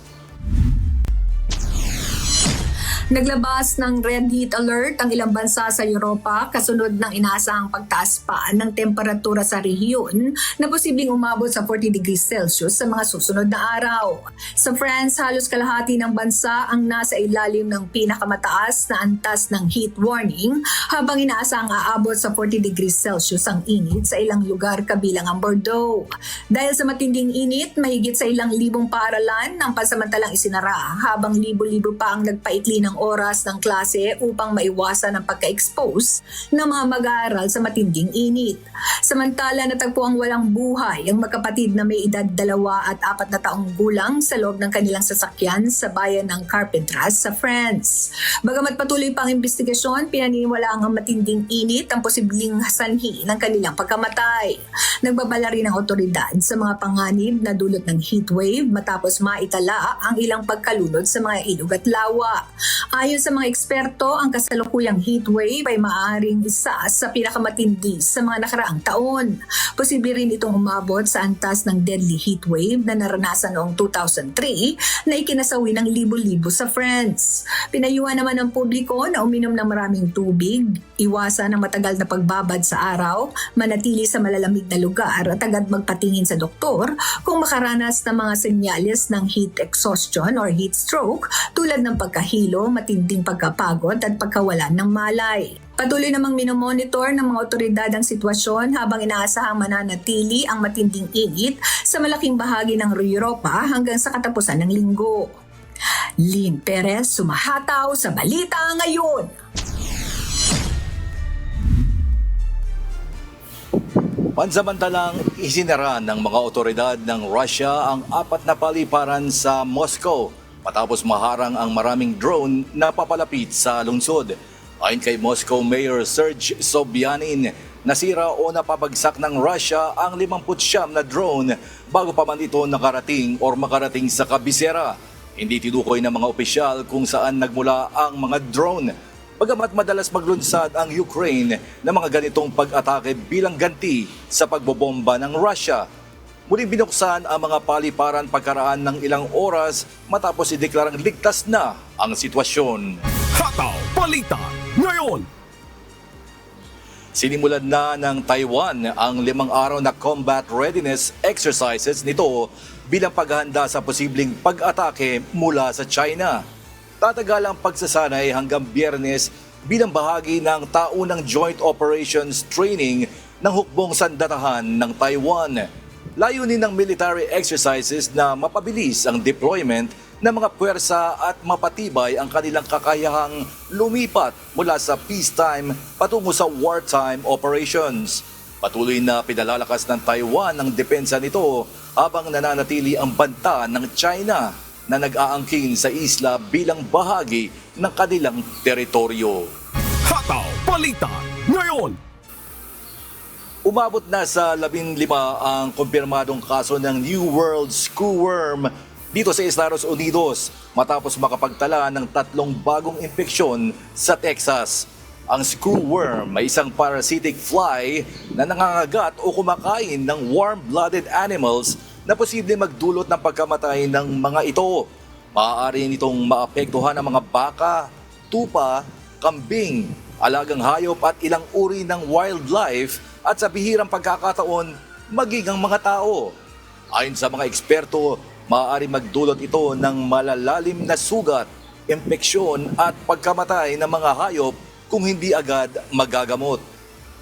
Naglabas ng red heat alert ang ilang bansa sa Europa kasunod ng inaasahang pagtaas pa ng temperatura sa rehiyon na posibleng umabot sa 40 degrees Celsius sa mga susunod na araw. Sa France, halos kalahati ng bansa ang nasa ilalim ng pinakamataas na antas ng heat warning habang inaasahang aabot sa 40 degrees Celsius ang init sa ilang lugar kabilang ang Bordeaux. Dahil sa matinding init, mahigit sa ilang libong paaralan ang pansamantalang isinara habang libo-libo pa ang nagpaikli ng oras ng klase upang maiwasan ang pagka-expose ng mga mag-aaral sa matinding init. Samantala, natagpuang walang buhay ang magkapatid na may edad 2 at 4 na taong gulang sa loob ng kanilang sasakyan sa bayan ng Carpentras sa France. Bagamat patuloy pang investigasyon, pinaniniwalaang ang matinding init ang posibleng sanhi ng kanilang pagkamatay. Nagbabala rin ang otoridad sa mga panganib na dulot ng heatwave matapos maitala ang ilang pagkalunod sa mga ilog at lawa. Ayon sa mga eksperto, ang kasalukuyang heatwave ay maaaring isa sa pinakamatindi sa mga nakaraang taon. Posible rin itong umabot sa antas ng deadly heatwave na naranasan noong 2003 na ikinasawi ng libo-libo sa France. Pinayuhan naman ng publiko na uminom ng maraming tubig, iwasan ang matagal na pagbabad sa araw, manatili sa malalamig na lugar at agad magpatingin sa doktor kung makaranas ng mga senyales ng heat exhaustion or heat stroke tulad ng pagkahilo, matinding pagkapagod at pagkawalan ng malay. Patuloy namang minomonitor ng mga otoridad ang sitwasyon habang inaasahang mananatili ang matinding init sa malaking bahagi ng Europa hanggang sa katapusan ng linggo. Lynn Perez, sumahataw sa Balita Ngayon. Pansamantalang isinara ng mga otoridad ng Russia ang 4 na paliparan sa Moscow matapos maharang ang maraming drone na papalapit sa lungsod. Ayon kay Moscow Mayor Sergei Sobyanin, nasira o napabagsak ng Russia ang 59 na drone bago pa man ito nakarating o makarating sa kabisera. Hindi tinukoy ng mga opisyal kung saan nagmula ang mga drone. Bagamat madalas maglunsad ang Ukraine ng mga ganitong pag-atake bilang ganti sa pagbobomba ng Russia. Muling binuksan ang mga paliparan pagkaraan ng ilang oras matapos ideklarang ligtas na ang sitwasyon. Hataw Balita Ngayon. Sinimulan na ng Taiwan ang 5 araw na combat readiness exercises nito bilang paghahanda sa posibleng pag-atake mula sa China. Tatagal ang pagsasanay hanggang Biyernes bilang bahagi ng taunang Joint Operations Training ng hukbong sandatahan ng Taiwan. Layunin ng military exercises na mapabilis ang deployment ng mga puwersa at mapatibay ang kanilang kakayahang lumipat mula sa peacetime patungo sa wartime operations. Patuloy na pinalalakas ng Taiwan ang depensa nito habang nananatili ang banta ng China na nag-aangkin sa isla bilang bahagi ng kanilang teritoryo. Hataw Balita Ngayon. Umabot na sa 15 ang kumpirmadong kaso ng New World Screwworm dito sa Estados Unidos matapos makapagtala ng 3 bagong infeksyon sa Texas. Ang screwworm ay isang parasitic fly na nangangagat o kumakain ng warm-blooded animals na posible magdulot ng pagkamatay ng mga ito. Maaari nitong maapektuhan ang mga baka, tupa, kambing, alagang hayop at ilang uri ng wildlife at sa bihirang pagkakataon, maging ang mga tao. Ayon sa mga eksperto, maaari magdulot ito ng malalalim na sugat, impeksyon at pagkamatay ng mga hayop kung hindi agad magagamot.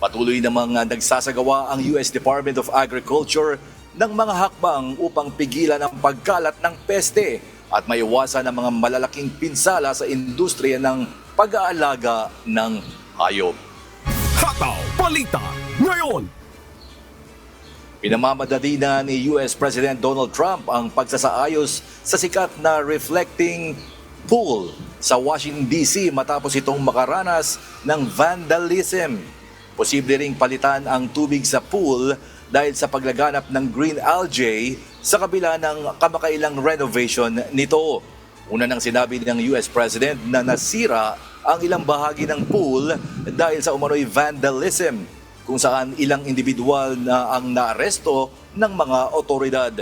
Patuloy namang nagsasagawa ang US Department of Agriculture ng mga hakbang upang pigilan ang pagkalat ng peste at maiwasan ang mga malalaking pinsala sa industriya ng pag-aalaga ng hayop. Hataw Balita Ngayon. Pinamamadali na ni US President Donald Trump ang pagsasaayos sa sikat na reflecting pool sa Washington DC matapos itong makaranas ng vandalism. Posible ring palitan ang tubig sa pool dahil sa paglaganap ng green algae sa kabila ng kamakailang renovation nito. Una nang sinabi ng US President na nasira ang ilang bahagi ng pool dahil sa umano'y vandalism, kung saan ilang individual na ang naaresto ng mga otoridad.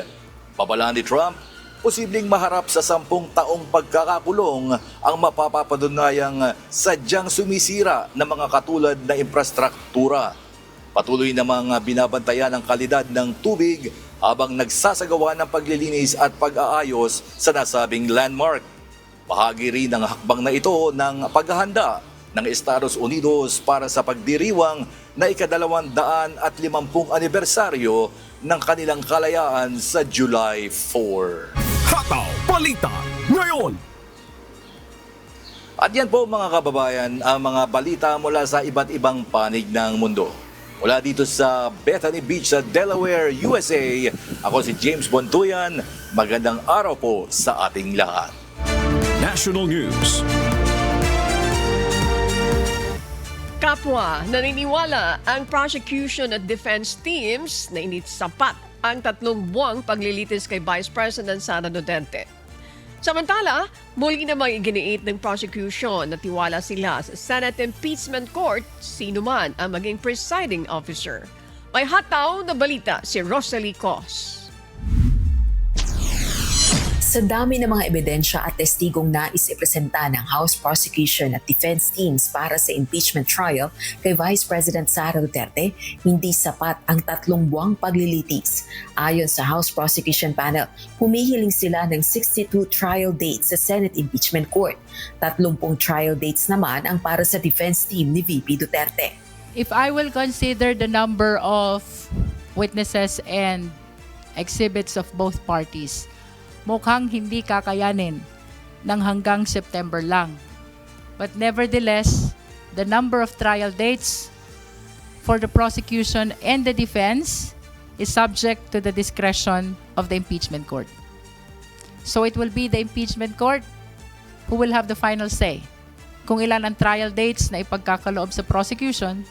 Babala ni Trump, posibleng maharap sa 10 taong pagkakakulong ang mapapatunayang sadyang sumisira ng mga katulad na infrastruktura. Patuloy namang binabantayan ang kalidad ng tubig habang nagsasagawa ng paglilinis at pag-aayos sa nasabing landmark. Bahagi rin ng hakbang na ito ng paghahanda ng Estados Unidos para sa pagdiriwang na ika-250 anibersaryo ng kanilang kalayaan sa July 4. Hataw Balita ngayon. At yan po mga kababayan, ang mga balita mula sa iba't ibang panig ng mundo. Mula dito sa Bethany Beach sa Delaware, USA, ako si James Bontuyan. Magandang araw po sa ating lahat. National News. Kapwa, naniniwala ang prosecution at defense teams na hindi sapat ang 3 buwang paglilitis kay Vice President Sara Duterte. Samantala, muli namang iginiit ng prosecution na tiwala sila sa Senate Impeachment Court sino man ang maging presiding officer. May hataw na balita si Rosalie Cos. Sa dami ng mga ebidensya at testigong nais ipresenta ng House Prosecution at Defense Teams para sa impeachment trial kay Vice President Sara Duterte, hindi sapat ang 3 buwang paglilitis. Ayon sa House Prosecution Panel, humihiling sila ng 62 trial dates sa Senate Impeachment Court. 30 trial dates naman ang para sa defense team ni VP Duterte. If I will consider the number of witnesses and exhibits of both parties, mukhang hindi kakayanin ng hanggang September lang. But nevertheless, the number of trial dates for the prosecution and the defense is subject to the discretion of the impeachment court. So it will be the impeachment court who will have the final say kung ilan ang trial dates na ipagkakaloob sa prosecution,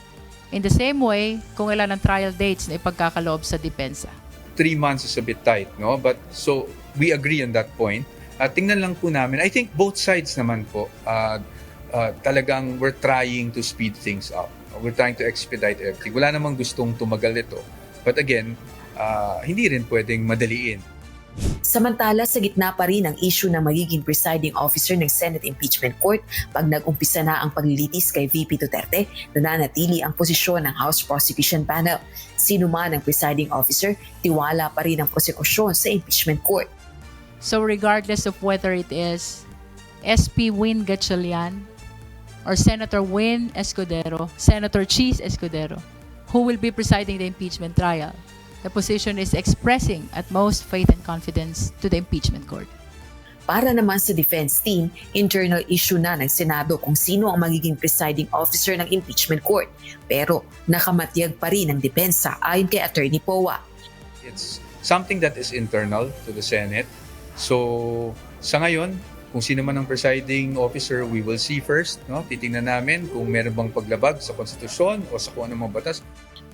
in the same way kung ilan ang trial dates na ipagkakaloob sa depensa. 3 months is a bit tight, no? But so we agree on that point. Tingnan lang po namin. I think both sides naman po, talagang we're trying to speed things up. We're trying to expedite everything. Wala namang gustong tumagal ito. But again, hindi rin pwedeng madaliin. Samantala, sa gitna pa rin ang issue ng magiging presiding officer ng Senate Impeachment Court pag nag-umpisa na ang paglilitis kay VP Duterte, nananatili ang posisyon ng House Prosecution Panel. Sino man ang presiding officer, tiwala pa rin ang prosekusyon sa impeachment court. So regardless of whether it is SP Win Gatchalian or Senator Win Escudero, Senator Cheese Escudero, who will be presiding the impeachment trial, the position is expressing at most faith and confidence to the impeachment court. Para naman sa defense team, internal issue na ng Senado kung sino ang magiging presiding officer ng impeachment court. Pero nakamatiyag pa rin ang depensa ayon kay Attorney Poa. It's something that is internal to the Senate. So sa ngayon, kung sino man ang presiding officer, we will see first. No? Titingnan namin kung meron bang paglabag sa konstitusyon o sa kung anong mga batas.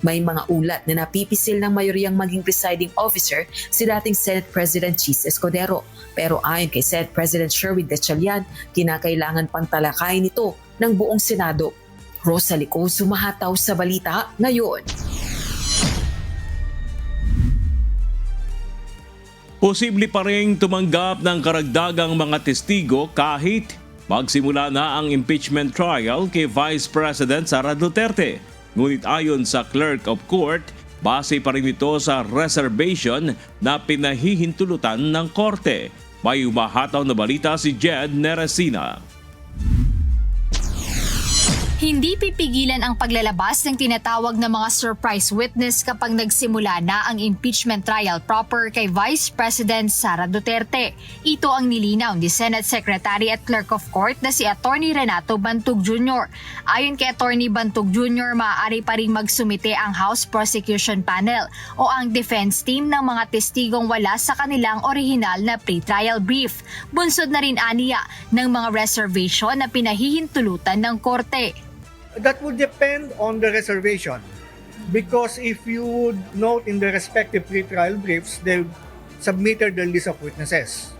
May mga ulat na napipisil ng mayoryang maging presiding officer si dating Senate President Cheese Escudero. Pero ayon kay Senate President Sherwin Gatchalian, kinakailangan pang talakayin ito ng buong Senado. Rosalie Cos, sumahataw sa balita ngayon. Posible pa rin tumanggap ng karagdagang mga testigo kahit magsimula na ang impeachment trial kay Vice President Sara Duterte. Ngunit ayon sa Clerk of Court, base pa rin ito sa reservation na pinahihintulutan ng korte. May umahataw na balita si Jed Neresina. Hindi pipigilan ang paglalabas ng tinatawag na mga surprise witness kapag nagsimula na ang impeachment trial proper kay Vice President Sara Duterte. Ito ang nilinaw ni Senate Secretary at Clerk of Court na si Attorney Renato Bantug Jr. Ayon kay Attorney Bantug Jr., maaari pa ring magsumite ang House Prosecution Panel o ang defense team ng mga testigong wala sa kanilang orihinal na pre-trial brief. Bunsod na rin aniya ng mga reservation na pinahihintulutan ng korte. That would depend on the reservation. Because if you would note in the respective pre-trial briefs, submitted their list of witnesses.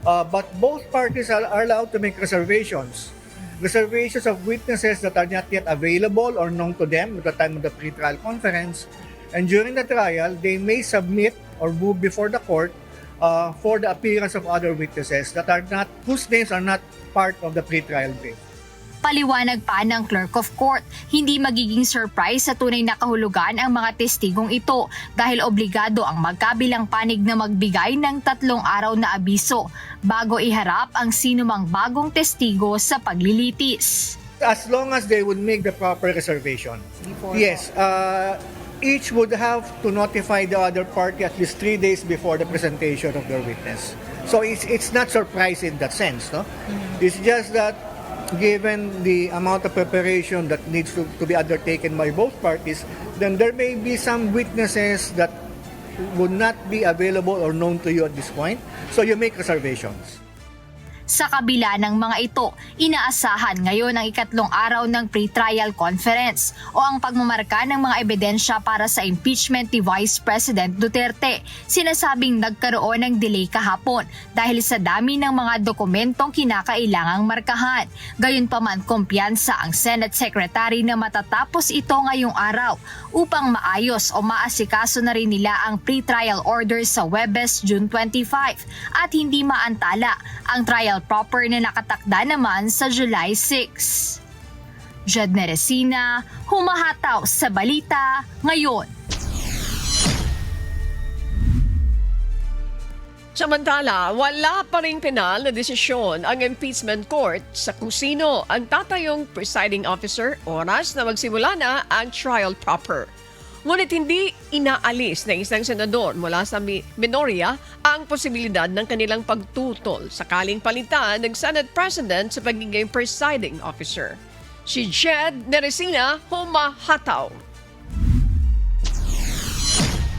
But both parties are allowed to make reservations. Reservations of witnesses that are not yet available or known to them at the time of the pre-trial conference. And during the trial, they may submit or move before the court for the appearance of other witnesses that are not, whose names are not part of the pre-trial brief. Paliwanag pa ng Clerk of Court, hindi magiging surprise sa tunay na kahulugan ang mga testigong ito dahil obligado ang magkabilang panig na magbigay ng 3 araw na abiso bago iharap ang sinumang bagong testigo sa paglilitis. As long as they would make the proper reservation. Yes, each would have to notify the other party at least 3 days before the presentation of their witness. So it's not surprising in that sense, no? It's just that given the amount of preparation that needs to be undertaken by both parties, then there may be some witnesses that would not be available or known to you at this point. So you make reservations. Sa kabila ng mga ito, inaasahan ngayon ang 2 araw ng pre-trial conference o ang pagmamarka ng mga ebidensya para sa impeachment ni Vice President Duterte. Sinasabing nagkaroon ng delay kahapon dahil sa dami ng mga dokumentong kinakailangang markahan. Gayunpaman, kumpiyansa ang Senate Secretary na matatapos ito ngayong araw upang maayos o maasikaso na rin nila ang pre-trial order sa Huwebes, June 25 at hindi maantala ang trial proper na nakatakda naman sa July 6. Jed Neresina, humahataw sa balita ngayon. Samantala, wala pa ring pinal na desisyon ang impeachment court sa kung sino ang tatayong presiding officer oras na magsimula na ang trial proper. Ngunit hindi inaalis ng isang senador mula sa minorya ang posibilidad ng kanilang pagtutol sakaling palitan ng Senate President sa pagiging presiding officer. Si Jed Neresina, humahataw.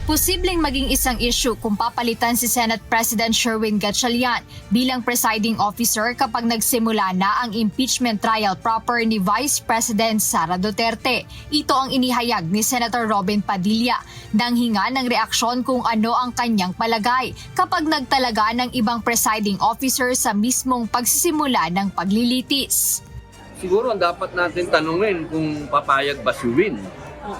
Posibleng maging isang issue kung papalitan si Senate President Sherwin Gatchalian bilang presiding officer kapag nagsimula na ang impeachment trial proper ni Vice President Sara Duterte. Ito ang inihayag ni Senator Robin Padilla nang hinga ng reaksyon kung ano ang kanyang palagay kapag nagtalaga ng ibang presiding officer sa mismong pagsisimula ng paglilitis. Siguro ang dapat natin tanungin kung papayag ba si Win,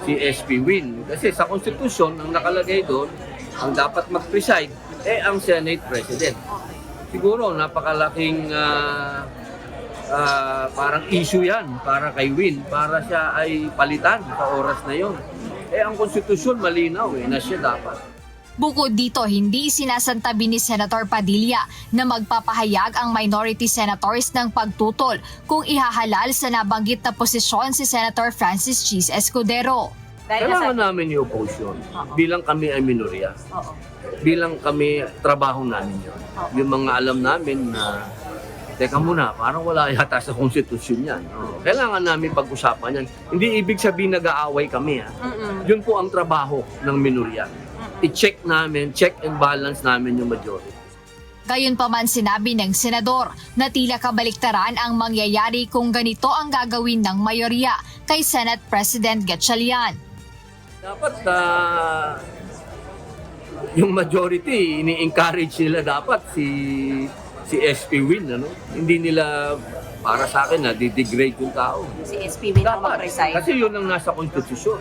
si SP Win. Kasi sa konstitusyon, ang nakalagay doon, ang dapat mag-preside, ang Senate President. Siguro, napakalaking parang issue yan para kay Win, para siya ay palitan sa oras na yon. Ang konstitusyon malinaw na siya dapat. Bukod dito, hindi sinasantabi ni Senator Padilla na magpapahayag ang minority senators ng pagtutol kung ihahalal sa nabanggit na posisyon si Senator Francis Cheese Escudero. Kailangan namin yung opposition bilang kami ay minorya. Bilang kami, trabaho namin yun. Yung mga alam namin na, teka muna, parang wala yata sa konstitusyon yan. Kailangan namin pag-usapan yan. Hindi ibig sabihin nag-aaway kami. Yun po ang trabaho ng minorya. I-check namin, check and balance namin yung majority. Gayunpaman sinabi ng senador na tila kabaliktaran ang mangyayari kung ganito ang gagawin ng mayorya kay Senate President Gatchalian. Dapat yung majority, ini-encourage nila dapat si SP Win. Hindi nila, para sa akin, didegrade yung tao. Si SP Win ang mag-resign. Kasi yun ang nasa konstitusyon.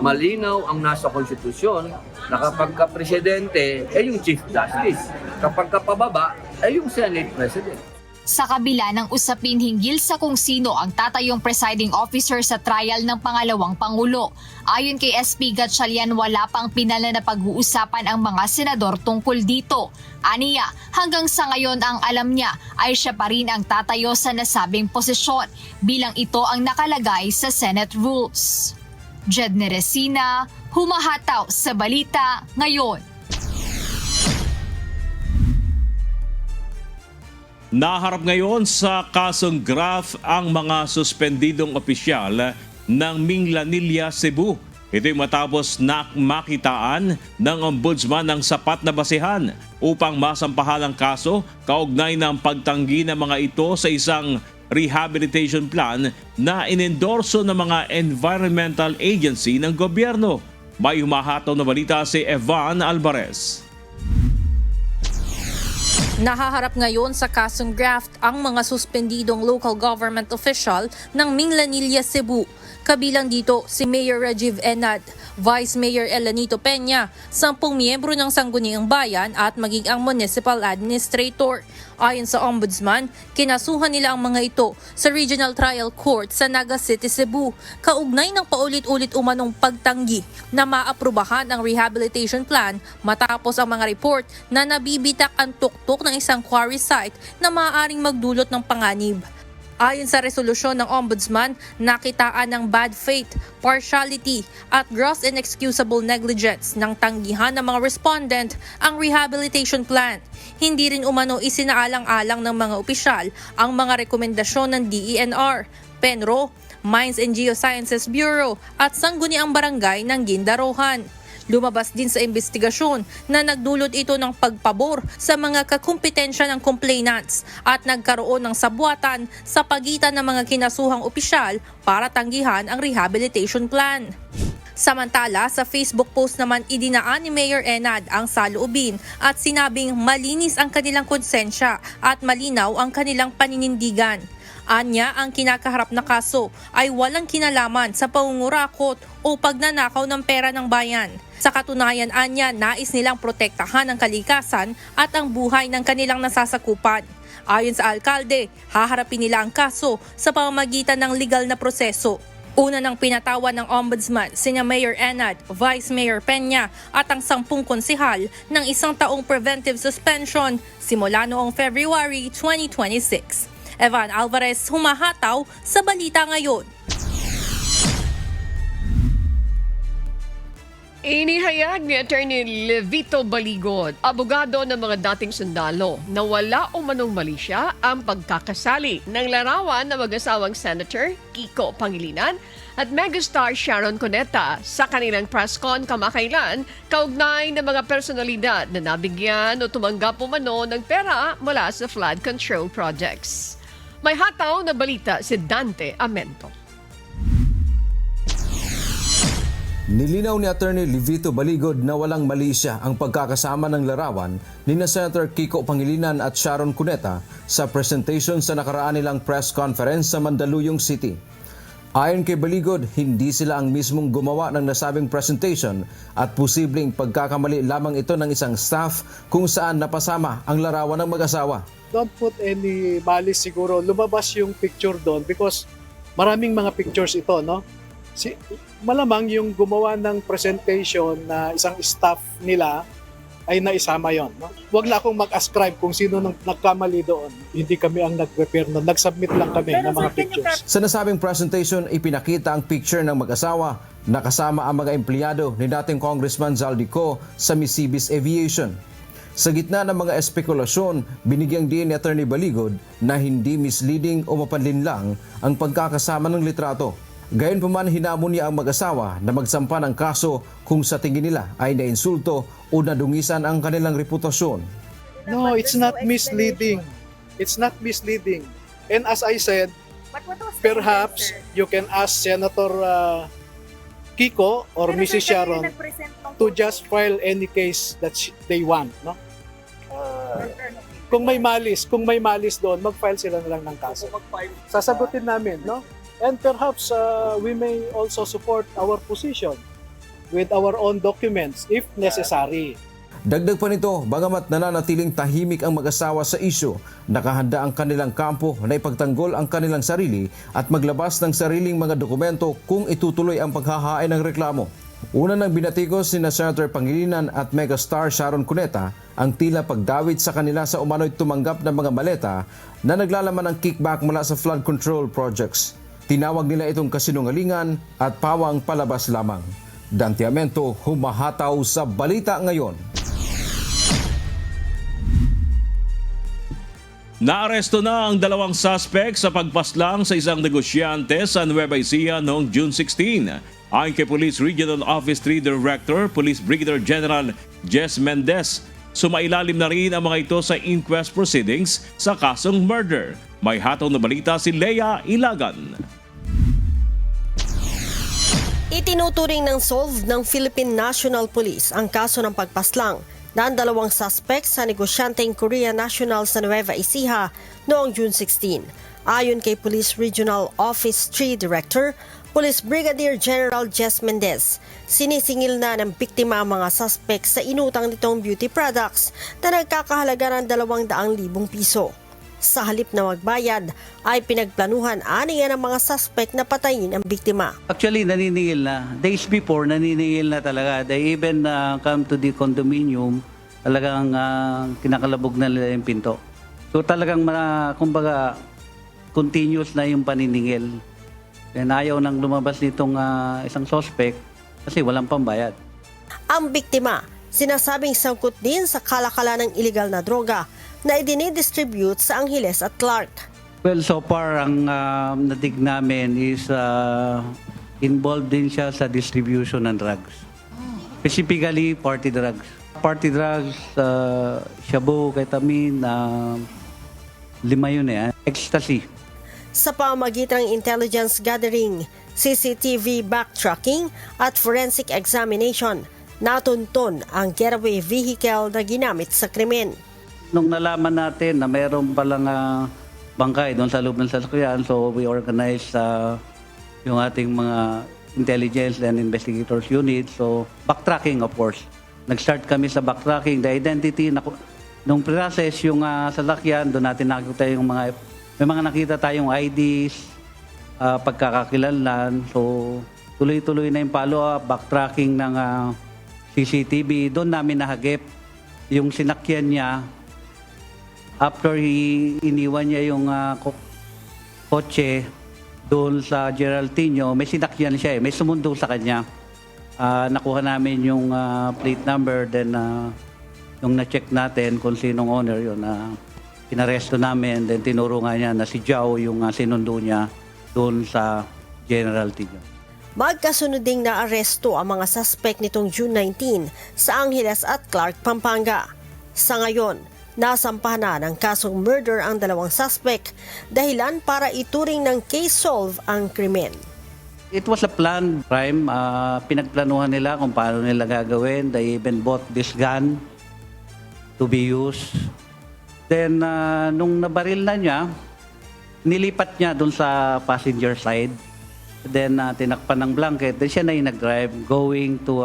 Malinaw ang nasa konstitusyon na kapag ka-presidente, yung Chief Justice. Kapag kapababa, yung Senate President. Sa kabila ng usapin hinggil sa kung sino ang tatayong presiding officer sa trial ng pangalawang Pangulo, ayon kay SP Gatchalian wala pang pinal na pag-uusapan ang mga senador tungkol dito. Aniya, hanggang sa ngayon ang alam niya ay siya pa rin ang tatayo sa nasabing posisyon bilang ito ang nakalagay sa Senate Rules. Jed Neresina, humahataw sa balita ngayon. Naharap ngayon sa kasong graft ang mga suspendidong opisyal ng Minglanilla, Cebu. Ito'y matapos na makitaan ng ombudsman ng sapat na basehan upang masampahan ang kaso kaugnay ng pagtanggi ng mga ito sa isang rehabilitation plan na inendorso ng mga environmental agency ng gobyerno. May humahataw na balita si Evan Alvarez. Nahaharap ngayon sa kasong graft ang mga suspendidong local government official ng Minglanilla, Cebu. Kabilang dito si Mayor Rajiv Enad, Vice Mayor Elenito Peña, 10 miyembro ng Sangguniang Bayan at maging ang Municipal Administrator. Ayon sa Ombudsman, kinasuhan nila ang mga ito sa Regional Trial Court sa Naga City, Cebu, kaugnay ng paulit-ulit umanong pagtanggi na maaprubahan ang rehabilitation plan matapos ang mga report na nabibitak ang tuktok ng isang quarry site na maaaring magdulot ng panganib. Ayon sa resolusyon ng Ombudsman, nakitaan ng bad faith, partiality at gross inexcusable negligence ng tanggihan ng mga respondent ang rehabilitation plan. Hindi rin umano isinaalang-alang ng mga opisyal ang mga rekomendasyon ng DENR, Penro, Mines and Geosciences Bureau at Sangguniang Barangay ng Guindarohan. Lumabas din sa investigasyon na nagdulot ito ng pagpabor sa mga kakumpetensya ng complainants at nagkaroon ng sabwatan sa pagitan ng mga kinasuhang opisyal para tanggihan ang rehabilitation plan. Samantala, sa Facebook post naman idinaan ni Mayor Enad ang saloobin at sinabing malinis ang kanilang konsensya at malinaw ang kanilang paninindigan. Anya, ang kinakaharap na kaso ay walang kinalaman sa pangungurakot o pagnanakaw ng pera ng bayan. Sa katunayan, anya, nais nilang protektahan ang kalikasan at ang buhay ng kanilang nasasakupan. Ayon sa alkalde, haharapin nila ang kaso sa pamamagitan ng legal na proseso. Una nang pinatawan ng Ombudsman sina Mayor Enad, Vice Mayor Peña at ang 10 konsehal ng 1 taong preventive suspension simula noong February 2026. Evan Alvarez, humahataw sa Balita Ngayon. Inihayag ni Attorney Levito Baligod, abogado ng mga dating sundalo, na wala umanong mali siya ang pagkakasali ng larawan ng mag-asawang Senator Kiko Pangilinan at megastar Sharon Cuneta sa kanilang press con kamakailan kaugnay ng mga personalidad na nabigyan o tumanggap umano ng pera mula sa flood control projects. May hataw na balita si Dante Amento. Nilinaw ni Attorney Levito Baligod na walang mali siya ang pagkakasama ng larawan ni Senator Kiko Pangilinan at Sharon Cuneta sa presentation sa nakaraan nilang press conference sa Mandaluyong City. Ayon kay Baligod, hindi sila ang mismong gumawa ng nasabing presentation at posibleng pagkakamali lamang ito ng isang staff kung saan napasama ang larawan ng mag-asawa. Don't put any malice siguro. Lumabas yung picture doon because maraming mga pictures ito, no? Malamang yung gumawa ng presentation na isang staff nila ay naisama yon, no? Huwag na akong mag-ascribe kung sino nang nagkamali doon. Hindi kami ang nag-prepare noon. Nag-submit lang kami ng mga pictures. Sa nasabing presentation, ipinakita ang picture ng mag-asawa na kasama ang mga empleyado ni dating Congressman Zaldico sa Misibis Aviation. Sa gitna ng mga espekulasyon, binigyang din ni Attorney Baligod na hindi misleading o mapanlinlang ang pagkakasama ng litrato. Gayunpaman, hinamon niya ang mag-asawa na magsampa ng kaso kung sa tingin nila ay nainsulto o nadungisan ang kanilang reputasyon. No, it's not misleading. It's not misleading. And as I said, perhaps you can ask Senator Kiko or Mrs. Sharon to just file any case that they want, no? Kung may malis doon, mag-file sila na lang ng kaso. Sasagutin namin, no? And perhaps we may also support our position with our own documents if necessary. Dagdag pa nito, bagamat nananatiling tahimik ang mag-asawa sa isyu, nakahanda ang kanilang kampo na ipagtanggol ang kanilang sarili at maglabas ng sariling mga dokumento kung itutuloy ang paghahain ng reklamo. Una nang binatikos ni Senator Pangilinan at megastar Sharon Cuneta ang tila pagdawit sa kanila sa umano'y tumanggap ng mga maleta na naglalaman ng kickback mula sa flood control projects. Tinawag nila itong kasinungalingan at pawang palabas lamang. Dante Amento, humahataw sa Balita Ngayon. Naaresto na ang 2 suspect sa pagpaslang sa isang negosyante sa Nueva Ecija noong June 16. Ayon kay Police Regional Office 3 Director, Police Brigadier General Jess Mendez, sumailalim na rin ang mga ito sa inquest proceedings sa kasong murder. May hataw na balita si Lea Ilagan. Itinuturing ng SOLV ng Philippine National Police ang kaso ng pagpaslang na ang 2 suspect sa negosyanteng Korea National sa Nueva Ecija noong June 16. Ayon kay Police Regional Office 3 Director, Police Brigadier General Jess Mendez, sinisingil na ng biktima ang mga suspect sa inutang nitong beauty products na nagkakahalaga ng 200,000 piso. Sa halip na magbayad, ay pinagplanuhan aniya ng mga suspect na patayin ang biktima. Actually, naniningil na. Days before, naniningil na talaga. They even come to the condominium, talagang kinakalabog na nila yung pinto. So talagang, kumbaga, continuous na yung paniningil. And ayaw nang lumabas nitong isang suspect kasi walang pambayad. Ang biktima, sinasabing sangkot din sa kalakalan ng illegal na droga na idinidistribute sa Angeles at Clark. Well, so far, ang nadig namin is involved din siya sa distribution ng drugs. Specifically, party drugs. Party drugs, shabu, ketamine, 5 yun ecstasy. Sa pamamagitan ng intelligence gathering, CCTV backtracking at forensic examination, natunton ang getaway vehicle na ginamit sa krimen. Nung nalaman natin na mayroon palang bangkay doon sa loob ng sasakyan, so we organized yung ating mga intelligence and investigators unit. So backtracking, of course. Nag-start kami sa backtracking. The identity, nung process yung sasakyan, doon natin nakita yung may mga nakita tayong IDs, pagkakakilanlan. So tuloy-tuloy na yung follow-up, backtracking ng CCTV. Doon namin nahagip yung sinakyan niya. After iniwan niya yung kotse doon sa Geraldino, may sinakyan siya may sumundo sa kanya. Nakuha namin yung plate number, then yung na-check natin kung sinong owner yun. Inaresto namin, then tinuro nga niya na si Jao yung sinundo niya doon sa Geraldino. Magkasunod ding naaresto ang mga suspect nitong June 19 sa Angeles at Clark, Pampanga. Sa ngayon, nasampahan na ng kasong murder ang 2 suspect, dahilan para ituring ng case solve ang krimen. It was a planned crime. Pinagplanuhan nila kung paano nila gagawin. They even bought this gun to be used. Then, nung nabaril na niya, nilipat niya doon sa passenger side. Then, tinakpan ng blanket. Then, siya na yung nag-drive going to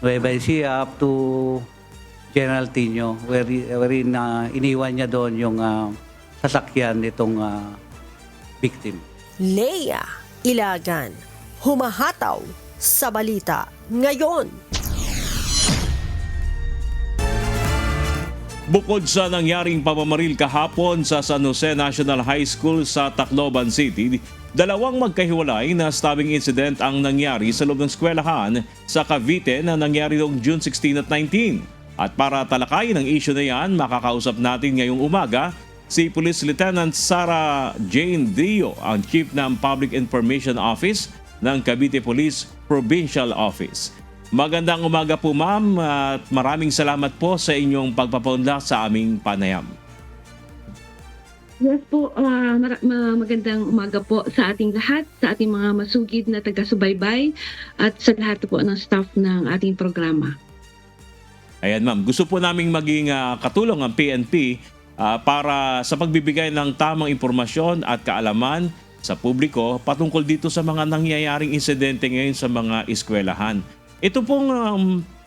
Nueva Ecija up to Geraldino, wherein iniwan niya doon yung sasakyan nitong victim. Leia Ilagan, humahataw sa balita ngayon. Bukod sa nangyaring pamamaril kahapon sa San Jose National High School sa Tacloban City, 2 magkahiwalay na stabbing incident ang nangyari sa loob ng eskwelahan sa Cavite na nangyari noong June 16 at 19. At para talakayin ang issue na yan, makakausap natin ngayong umaga si Police Lieutenant Sarah Jane Dio, ang Chief ng Public Information Office ng Cavite Police Provincial Office. Magandang umaga po ma'am at maraming salamat po sa inyong pagpapaunlak sa aming panayam. Yes po, magandang umaga po sa ating lahat, sa ating mga masugid na taga-subaybay at sa lahat po ng staff ng ating programa. Ayan ma'am, gusto po naming maging katulong ang PNP para sa pagbibigay ng tamang impormasyon at kaalaman sa publiko patungkol dito sa mga nangyayaring insidente ngayon sa mga eskwelahan. Ito pong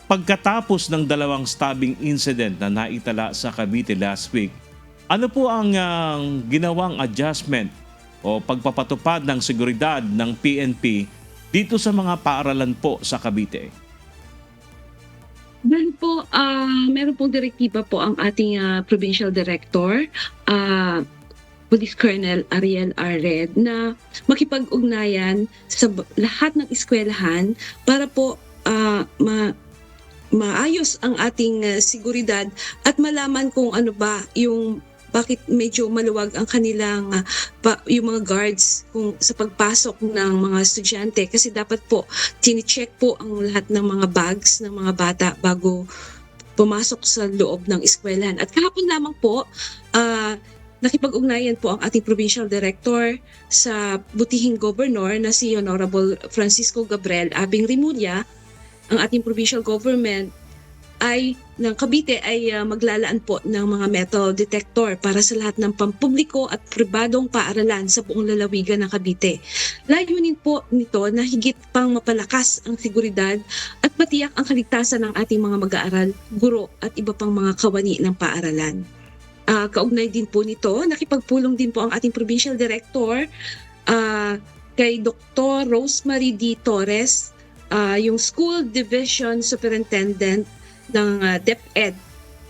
pagkatapos ng 2 stabbing incident na naitala sa Cavite last week, ano po ang ginawang adjustment o pagpapatupad ng seguridad ng PNP dito sa mga paaralan po sa Cavite? Dahil po, meron pong direktiba po ang ating Provincial Director, Police Colonel Ariel Arred, na makipag-ugnayan sa lahat ng eskwelahan para po maayos ang ating seguridad at malaman kung ano ba yung bakit medyo maluwag ang kanilang yung mga guards kung sa pagpasok ng mga estudyante, kasi dapat po tini-check po ang lahat ng mga bags ng mga bata bago pumasok sa loob ng eskwelahan. At kahapon lamang po nakipag-ugnayan po ang ating Provincial Director sa butihing Governor na si Honorable Francisco Gabriel Abing Rimulya, ang ating provincial government, ng Cavite ay maglalaan po ng mga metal detector para sa lahat ng pampubliko at pribadong paaralan sa buong lalawigan ng Cavite. Layunin po nito na higit pang mapalakas ang seguridad at matiyak ang kaligtasan ng ating mga mag-aaral, guro at iba pang mga kawani ng paaralan. Kaugnay din po nito, nakipagpulong din po ang ating Provincial Director kay Dr. Rosemary D. Torres, yung School Division Superintendent ng DepEd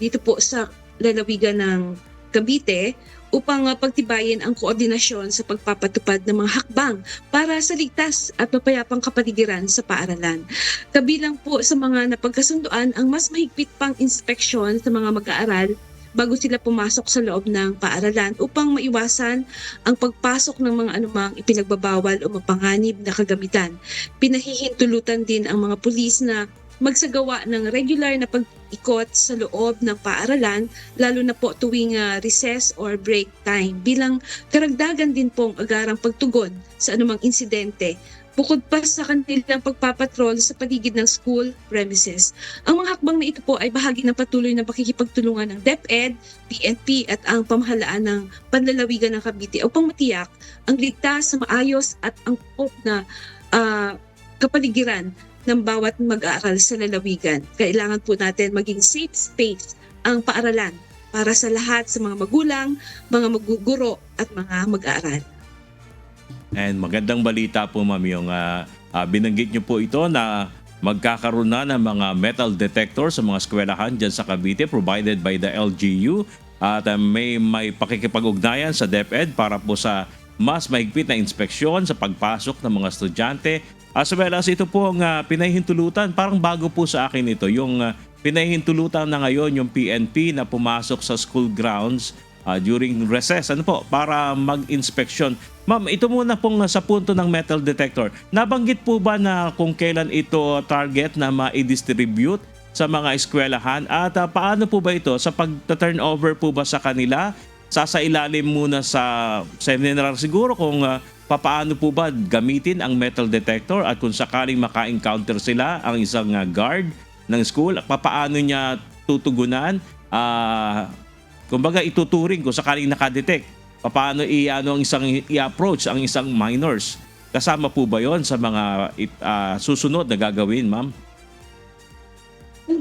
dito po sa lalawigan ng Cavite upang pagtibayin ang koordinasyon sa pagpapatupad ng mga hakbang para sa ligtas at mapayapang kapaligiran sa paaralan. Kabilang po sa mga napagkasunduan ang mas mahigpit pang inspeksyon sa mga mag-aaral bago sila pumasok sa loob ng paaralan upang maiwasan ang pagpasok ng mga anumang ipinagbabawal o mapanganib na kagamitan. Pinahihintulutan din ang mga pulis na magsagawa ng regular na pag-ikot sa loob ng paaralan, lalo na po tuwing recess or break time, bilang karagdagan din pong agarang pagtugon sa anumang insidente, bukod pa sa kanilang pagpapatrol sa paligid ng school premises. Ang mga hakbang na ito po ay bahagi ng patuloy na pakikipagtulungan ng DepEd, PNP at ang pamahalaan ng panlalawigan ng Cavite upang matiyak ang ligtas, maayos at angkop na kapaligiran ng bawat mag-aaral sa lalawigan. Kailangan po natin maging safe space ang paaralan para sa lahat sa mga magulang, mga maguguro at mga mag-aaral. And magandang balita po ma'am yung binanggit niyo po ito na magkakaroon na ng mga metal detector sa mga eskwelahan dyan sa Cavite provided by the LGU at may pakikipag-ugnayan sa DepEd para po sa mas mahigpit na inspeksyon sa pagpasok ng mga estudyante. As well as ito po ang pinahihintulutan, parang bago po sa akin ito, yung pinahihintulutan na ngayon yung PNP na pumasok sa school grounds during recess para mag-inspeksyon. Ma'am, ito muna pong sa punto ng metal detector. Nabanggit po ba na kung kailan ito target na ma-distribute sa mga eskwelahan at paano po ba ito sa pag-turnover po ba sa kanila? Sasailalim muna sa seminar siguro kung paano po ba gamitin ang metal detector at kung sakaling maka-encounter sila ang isang guard ng school, paano niya tutugunan? Kumbaga ituturing kung sakaling nakadetect, paano ang isang i-approach ang isang minors. Kasama po ba yon sa mga susunod na gagawin, ma'am?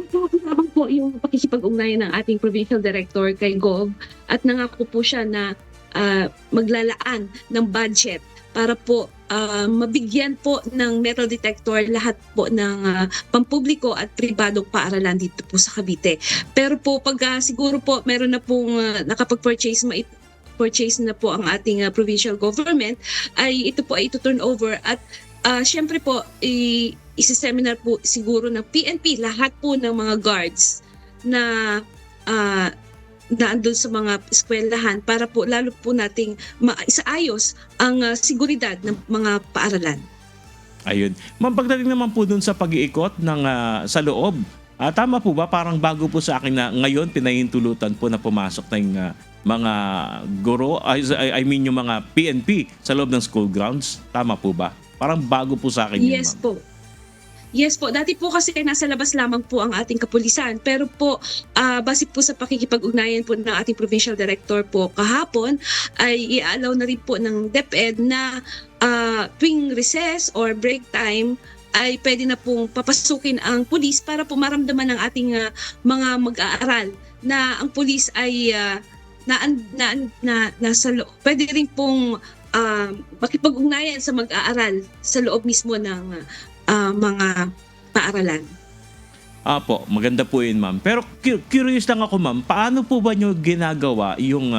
Kasama po yung pakikipag-ugnayan ng ating Provincial Director kay Gov at nangako po siya na maglalaan ng budget para po mabigyan po ng metal detector lahat po ng pampubliko at pribadong paaralan dito po sa Cavite. Pero po pag siguro po meron na pong nakapag-purchase na po ang ating provincial government, ay ito po ay ito-turn over at syempre po isi-seminar po siguro ng PNP lahat po ng mga guards na naandun sa mga eskwelahan para po lalo po nating maisaayos ang seguridad ng mga paaralan. Ayun. Ma'am, pagdating naman po dun sa pag-iikot ng sa loob, tama po ba parang bago po sa akin na ngayon pinahintulutan po na pumasok ng mga guro, I mean yung mga PNP sa loob ng school grounds? Tama po ba? Parang bago po sa akin yun, Yes ma'am. po. Yes po, dati po kasi nasa labas lamang po ang ating kapulisan. Pero po, base po sa pakikipag-ugnayan po ng ating Provincial Director po kahapon, ay i-allow na rin po ng DepEd na tuwing recess or break time, ay pwede na pong papasukin ang pulis para po maramdaman ng ating mga mag-aaral na ang pulis ay nasa loob. Pwede rin pong makipag-ugnayan sa mag-aaral sa loob mismo ng mga paaralan. Apo, maganda po yun, ma'am. Pero curious lang ako, ma'am, paano po ba nyo ginagawa yung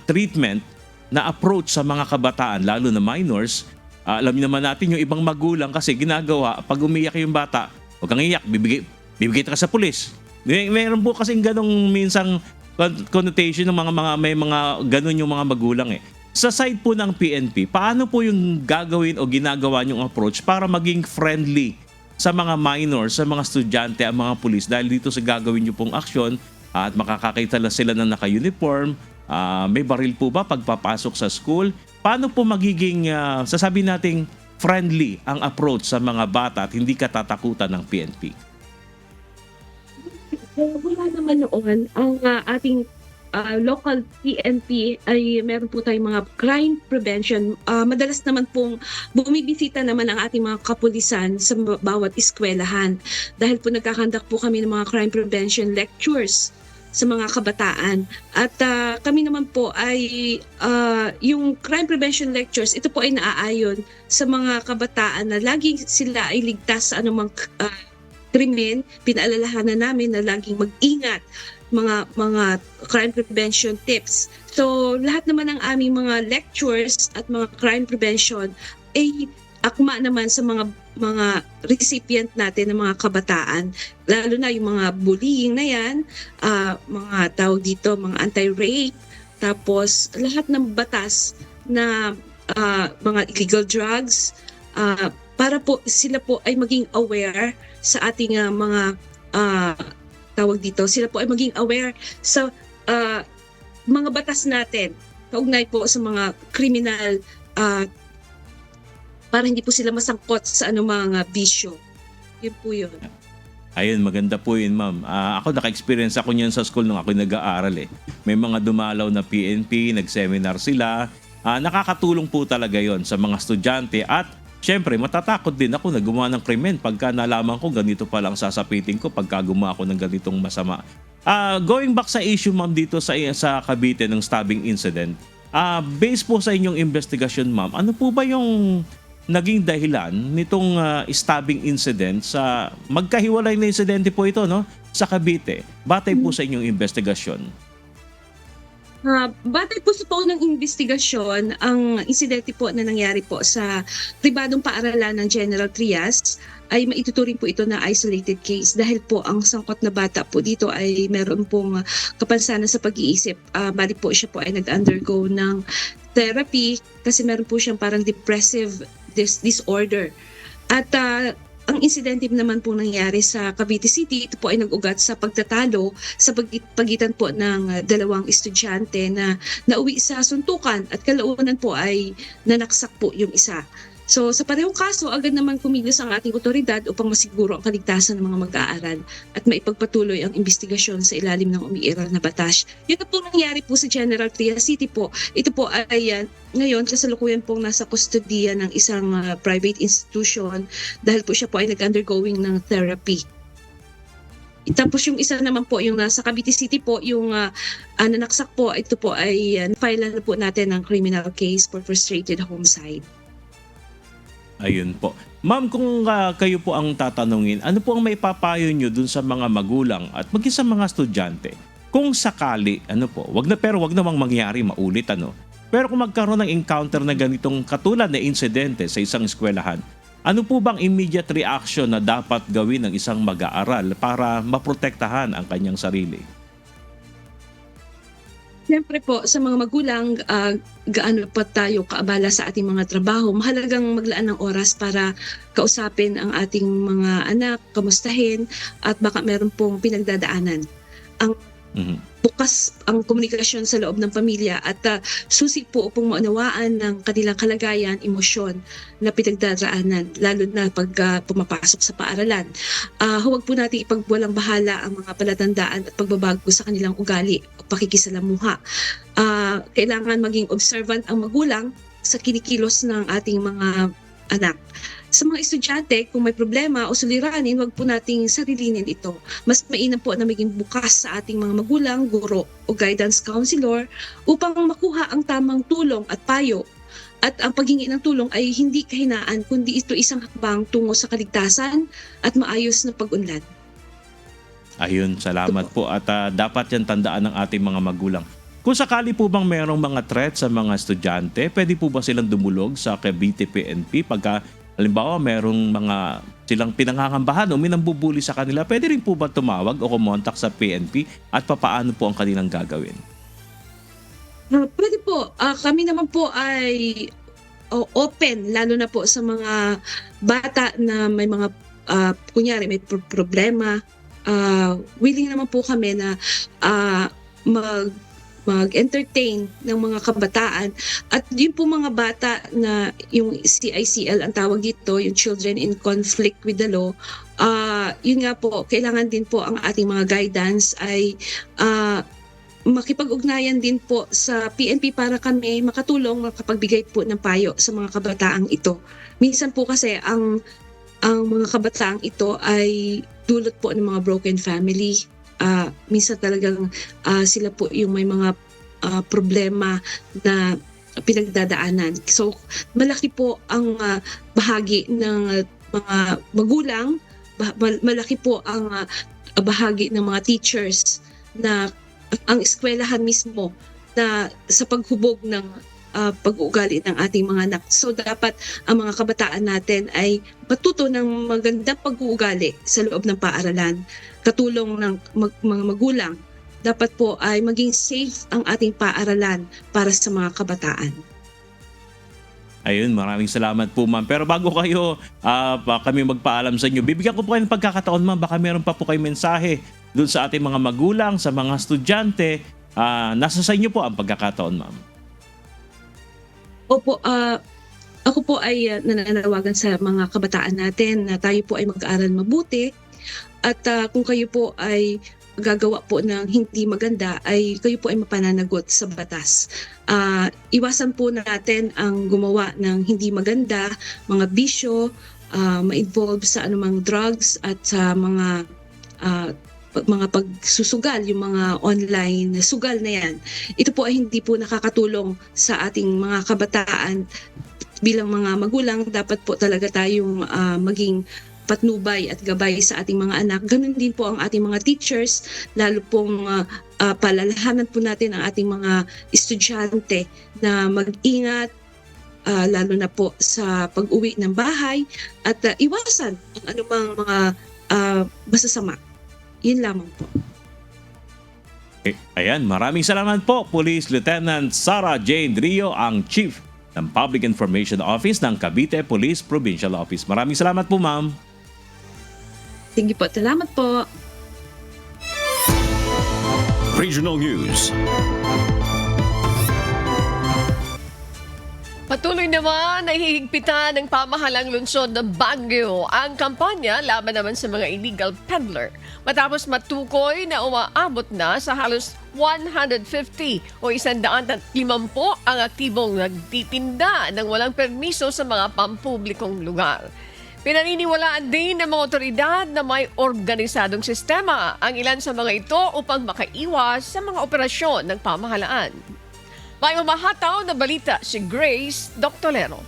treatment na approach sa mga kabataan, lalo na minors? Alam niyo naman natin yung ibang magulang kasi ginagawa, pag umiyak yung bata, huwag kang iyak, bibigay ka sa pulis. Meron po kasing ganong minsang connotation ng may mga ganon yung mga magulang eh. Sa side po ng PNP, paano po yung gagawin o ginagawa niyong approach para maging friendly sa mga minors, sa mga estudyante, ang mga pulis dahil dito sa gagawin niyo pong aksyon at makakakita lang sila na naka-uniform, may baril po ba pagpapasok sa school? Paano po magiging, sasabihin nating friendly ang approach sa mga bata at hindi katatakutan ng PNP? Wala naman noon. Ang ating local PNP ay meron po tayong mga crime prevention. Madalas naman pong bumibisita naman ang ating mga kapulisan sa bawat eskwelahan dahil po nagkakandak po kami ng mga crime prevention lectures sa mga kabataan. At kami naman po ay yung crime prevention lectures, ito po ay naaayon sa mga kabataan na lagi sila ay ligtas sa anumang krimen. Pinaalalahanan namin na laging mag-ingat mga crime prevention tips. So lahat naman ng aming mga lectures at mga crime prevention ay akma naman sa mga recipient natin ng mga kabataan, lalo na yung mga bullying na yan, mga tawag dito, mga anti-rape, tapos lahat ng batas na mga illegal drugs, para po sila po ay maging aware sa ating mga tawag dito, sila po ay maging aware sa mga batas natin, kaugnay po sa mga criminal para hindi po sila masangkot sa anumang bisyo. Yun po yun. Ayun, maganda po yun, ma'am. Ako, naka-experience ako niyan sa school nung ako nag-aaral eh. May mga dumalaw na PNP, nag-seminar sila. Nakakatulong po talaga yon sa mga estudyante at syempre, matatakot din ako na gumawa ng krimen pagka nalaman ko ganito pa lang sasapitin ko pagka gumawa ako ng ganitong masama. Going back sa issue, ma'am, dito sa Cavite ng stabbing incident, based po sa inyong investigasyon, ma'am, ano po ba yung naging dahilan nitong stabbing incident sa magkahiwalay na insidente po ito, no, sa Cavite? Batay po sa inyong investigasyon. Batay po sa paunang investigasyon, ang insidente po na nangyari po sa pribadong paaralan ng General Trias ay maituturing po ito na isolated case dahil po ang sangkot na bata po dito ay meron pong kapansanan sa pag-iisip. Bali po siya po ay nag-undergo ng therapy kasi meron po siyang parang depressive disorder. At ang insidente naman po nangyari sa Cavite City, ito po ay nag-ugat sa pagtatalo sa pagitan po ng dalawang estudyante na nauwi sa suntukan at kalaunan po ay nanaksak po yung isa. So sa parehong kaso, agad naman kumilos ang ating otoridad upang masiguro ang kaligtasan ng mga mag-aaral at maipagpatuloy ang investigasyon sa ilalim ng umiiral na batas. Yun na po nangyari po sa General Trias City po. Ito po ay ngayon kasalukuyan pong nasa kustodiya ng isang private institution dahil po siya po ay nag-undergoing ng therapy. Tapos yung isa naman po, yung nasa Cavite City po, yung nanaksak po, ito po ay file na po natin ng criminal case for frustrated homicide. Ayun po. Ma'am, kung kayo po ang tatanungin, ano po ang may papayo nyo dun sa mga magulang at maging sa mga estudyante? Kung sakali, wag namang mangyari maulit, Pero kung magkaroon ng encounter na ganitong katulad na insidente sa isang eskwelahan, ano po bang immediate reaction na dapat gawin ng isang mag-aaral para maprotektahan ang kanyang sarili? Siyempre po, sa mga magulang, gaano pa tayo kaabala sa ating mga trabaho, mahalagang maglaan ng oras para kausapin ang ating mga anak, kamustahin, at baka meron pong pinagdadaanan. Ang bukas ang komunikasyon sa loob ng pamilya at susi po upang maunawaan ng kanilang kalagayan, emosyon na pinagdaraanan, lalo na pag pumapasok sa paaralan. Huwag po natin ipagwalang bahala ang mga palatandaan at pagbabago sa kanilang ugali o pakikisalamuha. Kailangan maging observant ang magulang sa kinikilos ng ating mga anak. Sa mga estudyante, kung may problema o suliranin, huwag po nating sarilinin ito. Mas mainam po na maging bukas sa ating mga magulang, guro o guidance counselor upang makuha ang tamang tulong at payo. At ang paghingi ng tulong ay hindi kahinaan, kundi ito isang hakbang tungo sa kaligtasan at maayos na pag-unlad. Ayun, salamat po. At dapat yan tandaan ng ating mga magulang. Kung sakali po bang mayroong mga threat sa mga estudyante, pwede po ba silang dumulog sa Cavite PNP pagka halimbawa merong mga silang pinangangambahan o minambubuli sa kanila, pwede rin po ba tumawag o kumontak sa PNP at papaano po ang kanilang gagawin? Pwede po. Kami naman po ay open, lalo na po sa mga bata na may mga kunyari may problema. Willing naman po kami na mag-entertain ng mga kabataan. At yun po mga bata na yung CICL ang tawag dito, yung Children in Conflict with the Law, yun nga po, kailangan din po ang ating mga guidance ay makipag-ugnayan din po sa PNP para kami makatulong, makapagbigay po ng payo sa mga kabataang ito. Minsan po kasi ang mga kabataang ito ay dulot po ng mga broken family. Minsan talagang sila po yung may mga problema na pinagdadaanan. So malaki po ang bahagi ng mga magulang, malaki po ang bahagi ng mga teachers na ang eskwelahan mismo na sa paghubog ng pag-uugali ng ating mga anak. So dapat ang mga kabataan natin ay matuto ng magandang pag-uugali sa loob ng paaralan. Katulong ng mga magulang, dapat po ay maging safe ang ating paaralan para sa mga kabataan. Ayun, maraming salamat po ma'am. Pero bago kayo kami magpaalam sa inyo, bibigyan ko po kayo ng pagkakataon ma'am. Baka meron pa po kayo mensahe dun sa ating mga magulang, sa mga estudyante. Nasa sa inyo po ang pagkakataon ma'am. Opo, ako po ay nananawagan sa mga kabataan natin na tayo po ay mag-aaral mabuti at kung kayo po ay gagawa po ng hindi maganda ay kayo po ay mapananagot sa batas. Iwasan po natin ang gumawa ng hindi maganda, mga bisyo, ma-involve sa anumang drugs at sa mga pagsusugal, yung mga online sugal na yan. Ito po ay hindi po nakakatulong sa ating mga kabataan. Bilang mga magulang, dapat po talaga tayong maging patnubay at gabay sa ating mga anak. Ganun din po ang ating mga teachers, lalo pong palalahanan po natin ang ating mga estudyante na mag-ingat, lalo na po sa pag-uwi ng bahay at iwasan ang anumang mga masasama. Yun lamang po. Ayan, maraming salamat po, Police Lieutenant Sara Jane Rio, ang Chief ng Public Information Office ng Cavite Police Provincial Office. Maraming salamat po, ma'am. Sige po, salamat po. Regional News. Patuloy naman ay hihigpitan ng pamahalang lungsod ng Baguio ang kampanya laban naman sa mga illegal peddler. Matapos matukoy na umaabot na sa halos 150 o 150 ang aktibong nagtitinda ng walang permiso sa mga pampublikong lugar. Pinaniniwalaan din ng mga otoridad na may organisadong sistema ang ilan sa mga ito upang makaiwas sa mga operasyon ng pamahalaan. May mamahataw na balita si Grace Doctolero.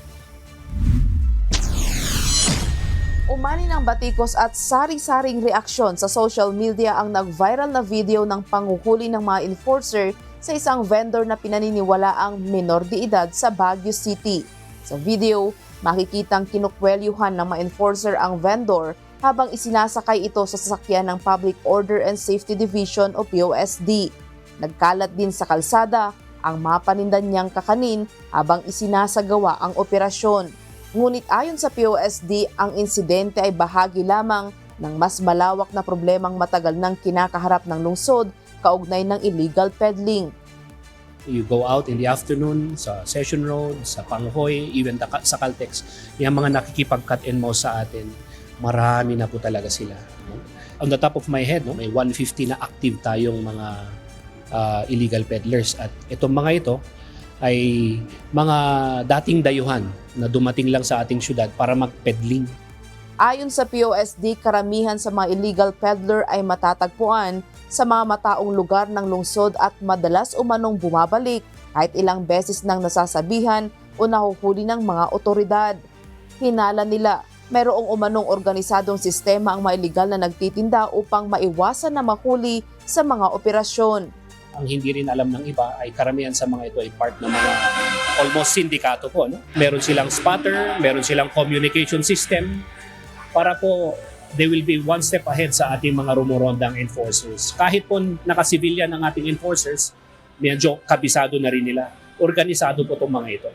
Umani ng batikos at sari-saring reaksyon sa social media ang nag-viral na video ng panghuhuli ng mga enforcer sa isang vendor na pinaniniwala ang minor de edad sa Baguio City. Sa video, makikitang kinukwelyuhan ng mga enforcer ang vendor habang isinasakay ito sa sasakyan ng Public Order and Safety Division o POSD. Nagkalat din sa kalsada ang mapanindan niyang kakanin habang isinasagawa ang operasyon. Ngunit ayon sa POSD, ang insidente ay bahagi lamang ng mas malawak na problemang matagal nang kinakaharap ng lungsod kaugnay ng illegal peddling. You go out in the afternoon sa Session Road, sa Panghoy, even sa Caltex, yung mga nakikipag-cut and mouse sa atin, marami na po talaga sila. On the top of my head, may 150 na active tayong mga illegal peddlers at itong mga ito ay mga dating dayuhan na dumating lang sa ating syudad para mag-peddling. Ayon sa POSD, karamihan sa mga illegal peddler ay matatagpuan sa mga mataong lugar ng lungsod at madalas umanong bumabalik kahit ilang beses nang nasasabihan o nahuhuli ng mga otoridad. Hinala nila, mayroong umanong organisadong sistema ang mga illegal na nagtitinda upang maiwasan na mahuli sa mga operasyon. Ang hindi rin alam ng iba ay karamihan sa mga ito ay part ng mga almost sindikato po. No? Meron silang spotter, meron silang communication system para po they will be one step ahead sa ating mga rumorondang enforcers. Kahit po nakasibilyan ng ating enforcers, medyo kabisado na rin nila. Organisado po itong mga ito.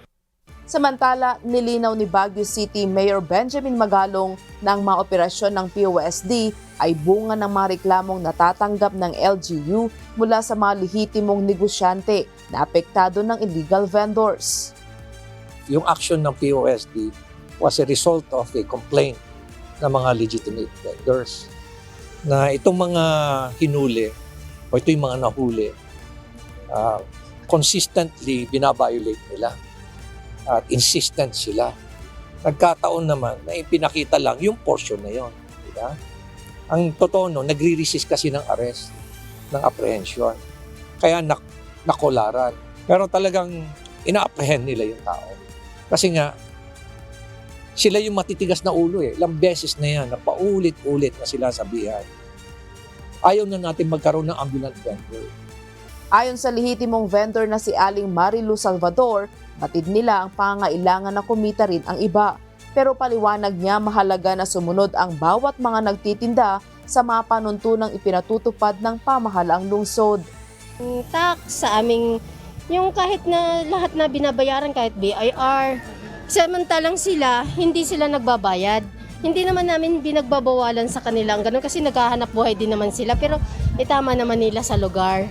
Samantala, nilinaw ni Baguio City Mayor Benjamin Magalong na ang mga operasyon ng POSD ay bunga ng mga reklamong natatanggap ng LGU mula sa mga lehitimong negosyante na apektado ng illegal vendors. Yung action ng POSD was a result of a complaint ng mga legitimate vendors na itong mga hinuli o ito yung mga nahuli, consistently binabiolate nila at insistent sila. Nagkataon naman na ipinakita lang yung portion na yon, diba? Ang totoo no, nagre-resist kasi ng arrest, ng apprehension. Kaya nakolaran. Pero talagang ina-apprehend nila yung tao. Kasi nga, sila yung matitigas na ulo eh. Ilang beses na yan, na paulit-ulit na sila sabihan. Ayaw na natin magkaroon ng ambulant vendor. Ayon sa lehitimong vendor na si Aling Marilu Salvador, batid nila ang pangangailangan na kumita rin ang iba. Pero paliwanag niya mahalaga na sumunod ang bawat mga nagtitinda sa mga panuntunang ipinatutupad ng pamahalaang lungsod. Tax sa aming, yung kahit na lahat na binabayaran, kahit BIR, samantalang sila, hindi sila nagbabayad. Hindi naman namin binagbabawalan sa kanilang ganun kasi naghahanap buhay din naman sila, pero itama naman nila sa lugar.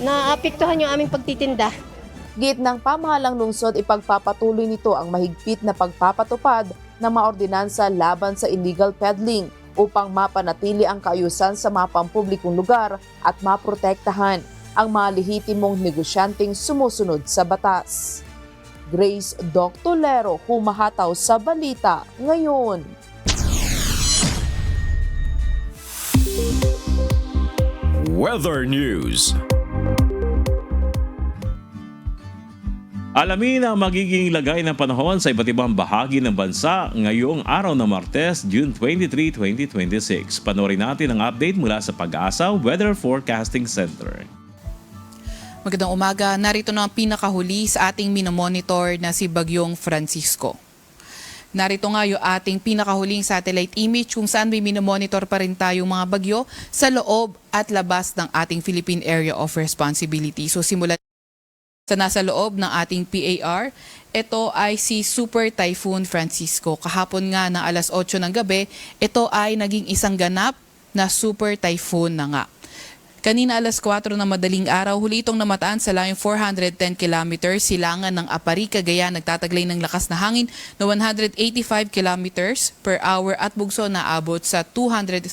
Naapektuhan yung aming pagtitinda. Giit ng pamahalang lungsod, ipagpapatuloy nito ang mahigpit na pagpapatupad ng mga ordinansa laban sa illegal peddling upang mapanatili ang kaayusan sa mga pampublikong lugar at maprotektahan ang mga lehitimong negosyanteng sumusunod sa batas. Grace Doctolero, humahataw sa balita ngayon. Weather News. Alamin ang magiging lagay ng panahon sa iba't ibang bahagi ng bansa ngayong araw ng Martes, June 23, 2026. Panoorin natin ang update mula sa Pag-asa Weather Forecasting Center. Magandang umaga, narito na ang pinakahuli sa ating minomonitor na si Bagyong Francisco. Narito nga yung ating pinakahuling satellite image kung saan may minomonitor pa rin tayong mga bagyo sa loob at labas ng ating Philippine Area of Responsibility. So simula sa nasa loob ng ating PAR, ito ay si Super Typhoon Francisco. Kahapon nga ng alas 8 ng gabi, ito ay naging isang ganap na Super Typhoon na nga. Kanina alas 4 ng madaling araw, huli itong namataan sa layong 410 kilometers silangan ng Apari, Cagayan, nagtataglay ng lakas na hangin na 185 kilometers per hour at bugso na abot sa 230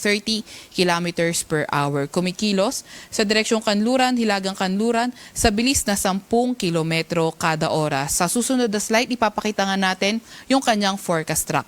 kilometers per hour. Kumikilos sa direksyong Kanluran, Hilagang Kanluran sa bilis na 10 kilometro kada oras. Sa susunod na slide, ipapakita nga natin yung kanyang forecast track.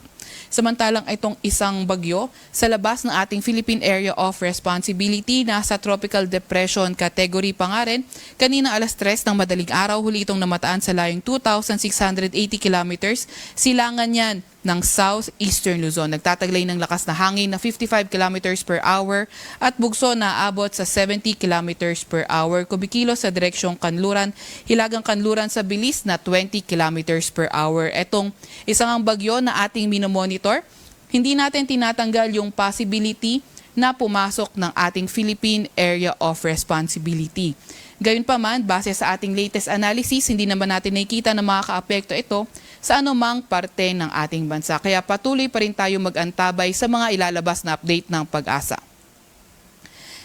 Samantalang itong isang bagyo sa labas ng ating Philippine Area of Responsibility na sa Tropical Depression category pa nga rin. Kanina alas 3 ng madaling araw, huli itong namataan sa layong 2,680 kilometers. Silangan yan ng southeastern Luzon. Nagtataglay ng lakas na hangin na 55 kilometers per hour at bugso na abot sa 70 kilometers per hour. Kumikilos sa direksyong Kanluran, Hilagang Kanluran sa bilis na 20 kilometers per hour. Etong isang bagyo na ating minomonitor, hindi natin tinatanggal yung possibility na pumasok ng ating Philippine Area of Responsibility. Gayunpaman, base sa ating latest analysis, hindi naman natin nakikita na makakaapekto ito sa anumang parte ng ating bansa. Kaya patuloy pa rin tayo mag-antabay sa mga ilalabas na update ng Pag-asa.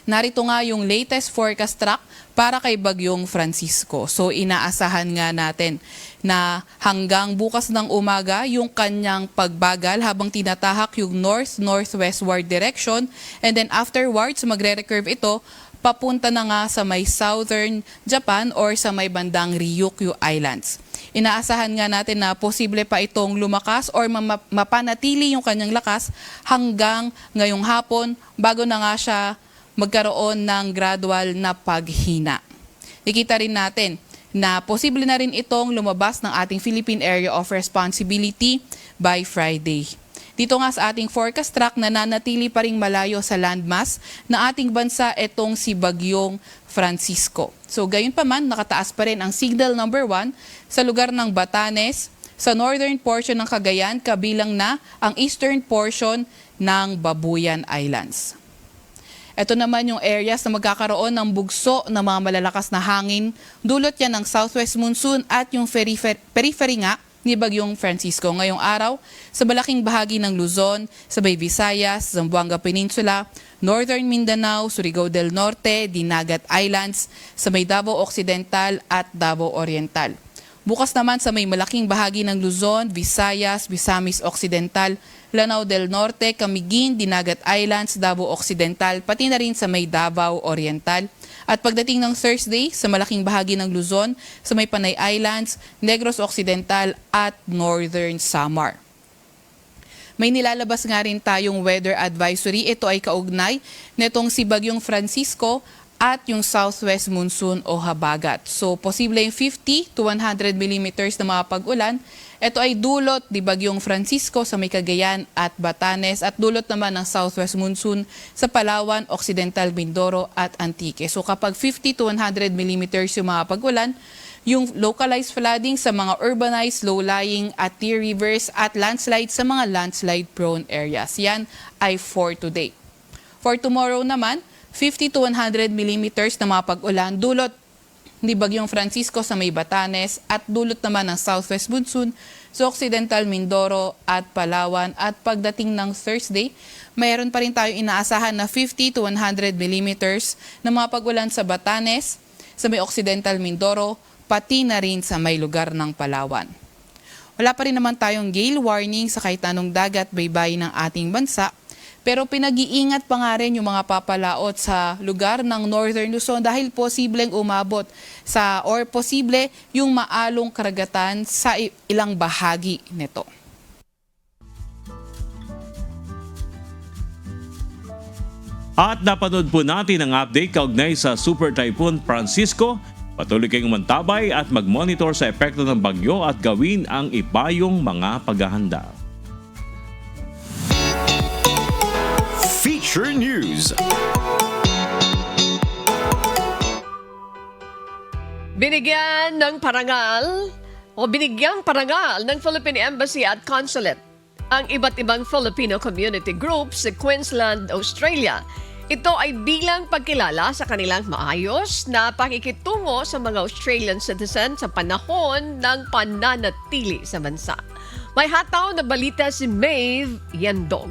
Narito nga yung latest forecast track para kay Bagyong Francisco. So inaasahan nga natin na hanggang bukas ng umaga yung kanyang pagbagal habang tinatahak yung north-northwestward direction, and then afterwards magre-recurve ito papunta na nga sa may southern Japan or sa may bandang Ryukyu Islands. Inaasahan nga natin na posible pa itong lumakas or mapanatili yung kanyang lakas hanggang ngayong hapon bago na nga siya magkaroon ng gradual na paghina. Nakita rin natin na posible na rin itong lumabas ng ating Philippine Area of Responsibility by Friday. Dito nga sa ating forecast track, nananatili pa ring malayo sa landmass na ating bansa itong si Bagyong Francisco. So gayon pa man, nakataas pa rin ang signal number 1 sa lugar ng Batanes, sa northern portion ng Cagayan, kabilang na ang eastern portion ng Babuyan Islands. Ito naman yung areas na magkakaroon ng bugso ng mga malalakas na hangin. Dulot yan ng southwest monsoon at yung periphery nga ni Bagyong Francisco. Ngayong araw, sa malaking bahagi ng Luzon, sabay Visayas, Zamboanga Peninsula, Northern Mindanao, Surigao del Norte, Dinagat Islands, sa may Davao Occidental at Davao Oriental. Bukas naman sa may malaking bahagi ng Luzon, Visayas, Misamis Occidental, Lanao del Norte, Camiguin, Dinagat Islands, Davao Occidental, pati na rin sa may Davao Oriental. At pagdating ng Thursday, sa malaking bahagi ng Luzon, sa may Panay Islands, Negros Occidental at Northern Samar. May nilalabas nga rin tayong weather advisory. Ito ay kaugnay netong si Bagyong Francisco at yung southwest monsoon o habagat. So, posible yung 50 to 100 millimeters na mga pag-ulan. Ito ay dulot ni Bagyong Francisco sa may Cagayan at Batanes at dulot naman ng southwest monsoon sa Palawan, Occidental Mindoro at Antique. So, kapag 50 to 100 millimeters yung mga pag-ulan, yung localized flooding sa mga urbanized, low-lying at tier rivers at landslide sa mga landslide-prone areas. Yan ay for today. For tomorrow naman, 50 to 100 millimeters na mga pag-ulan dulot ni Bagyong Francisco sa may Batanes at dulot naman ng southwest monsoon sa Occidental Mindoro at Palawan. At pagdating ng Thursday, mayroon pa rin tayong inaasahan na 50 to 100 millimeters na mga pag-ulan sa Batanes, sa may Occidental Mindoro, pati na rin sa may lugar ng Palawan. Wala pa rin naman tayong gale warning sa kahit anong dagat baybayin ng ating bansa. Pero pinag-iingat pa nga rin yung mga papalaot sa lugar ng Northern Luzon dahil posibleng umabot sa or posible yung maalong karagatan sa ilang bahagi nito. At napanood po natin ang update kaugnay sa Super Typhoon Francisco. Patuloy kayong mantabay at mag-monitor sa epekto ng bagyo at gawin ang ibayong mga paghahanda. Feature News. Binigyang parangal ng Philippine Embassy at Consulate ang iba't ibang Filipino community groups sa Queensland, Australia. Ito ay bilang pagkilala sa kanilang maayos na pakikitungo sa mga Australian citizens sa panahon ng pananatili sa bansa. May hataw na balita si Maeve Yandog.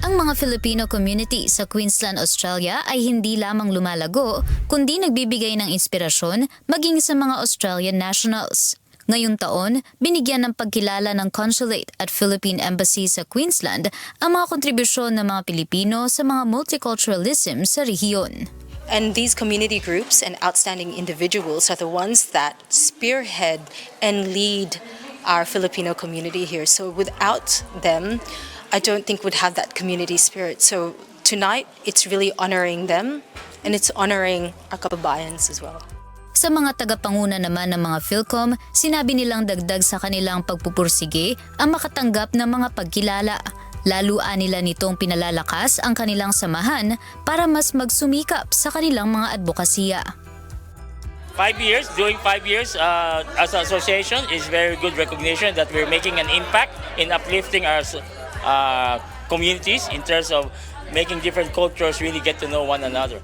Ang mga Filipino community sa Queensland, Australia ay hindi lamang lumalago, kundi nagbibigay ng inspirasyon maging sa mga Australian nationals. Ngayong taon, binigyan ng pagkilala ng Consulate at Philippine Embassy sa Queensland ang mga kontribusyon ng mga Pilipino sa mga multiculturalism sa rehiyon. And these community groups and outstanding individuals are the ones that spearhead and lead our Filipino community here. So without them, I don't think we'd have that community spirit. So tonight, it's really honoring them and it's honoring our kababayans as well. Sa mga tagapanguna naman ng mga Philcom, sinabi nilang dagdag sa kanilang pagpupursige ang makatanggap ng mga pagkilala. Laluan nila nitong pinalalakas ang kanilang samahan para mas magsumikap sa kanilang mga advokasya. 5 years, doing 5 years as an association is very good recognition that we're making an impact in uplifting our communities in terms of making different cultures really get to know one another.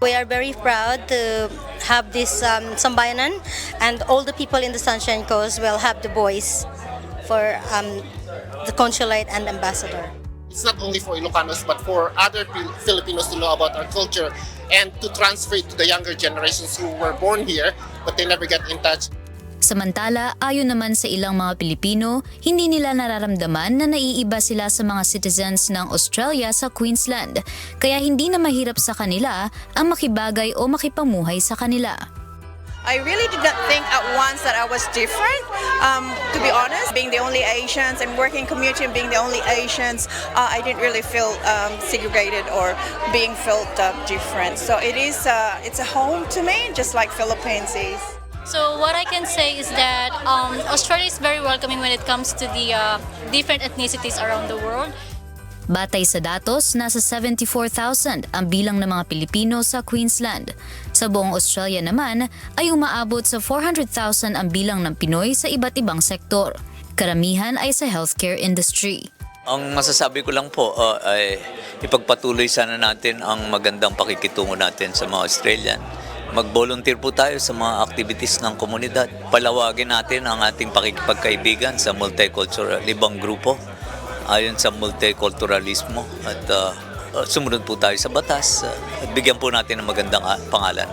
We are very proud to have this Sambayanan, and all the people in the Sunshine Coast will have the voice for the consulate and ambassador. It's not only for Ilocanos but for other Filipinos to know about our culture and to transfer it to the younger generations who were born here but they never get in touch. Samantala, ayon naman sa ilang mga Pilipino, hindi nila nararamdaman na naiiba sila sa mga citizens ng Australia sa Queensland, kaya hindi na mahirap sa kanila ang makibagay o makipamuhay sa kanila. I really did not think at once that I was different, to be honest. Being the only Asians, I'm working community and being the only Asians, I didn't really feel segregated or being felt different. So it's a home to me, just like Philippines is. So what I can say is that Australia is very welcoming when it comes to the different ethnicities around the world. Batay sa datos, nasa 74,000 ang bilang ng mga Pilipino sa Queensland. Sa buong Australia naman ay umaabot sa 400,000 ang bilang ng Pinoy sa iba't ibang sektor. Karamihan ay sa healthcare industry. Ang masasabi ko lang po ay ipagpatuloy sana natin ang magandang pakikitungo natin sa mga Australian mag-volunteer po tayo sa mga activities ng komunidad. Palawagin natin ang ating pakikipagkaibigan sa multicultural, ibang grupo ayon sa multiculturalismo at sumunod po tayo sa batas at bigyan po natin ng magandang pangalan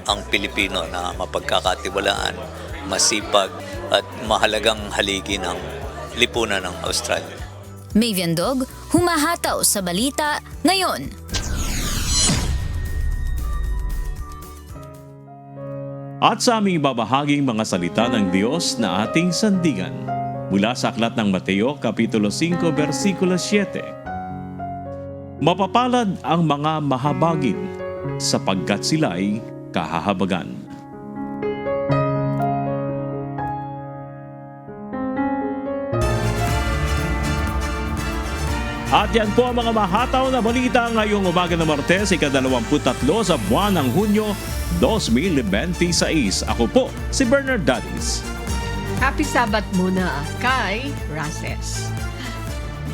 ang Pilipino na mapagkakatiwalaan, masipag at mahalagang haligi ng lipunan ng Australia. Mavian Dog, humahataw sa balita ngayon. At sa aming babahaging mga salita ng Diyos na ating sandigan mula sa Aklat ng Mateo, Kapitulo 5, versikulo 7. Mapapalad ang mga mahabagin sapagkat sila'y kahahabagan. At yan po ang mga mahataw na balita ngayong umaga ng Martes, ika-23 sa buwan ng Hunyo 2026. Ako po si Bernard Dadis. Happy Sabat muna kay Races.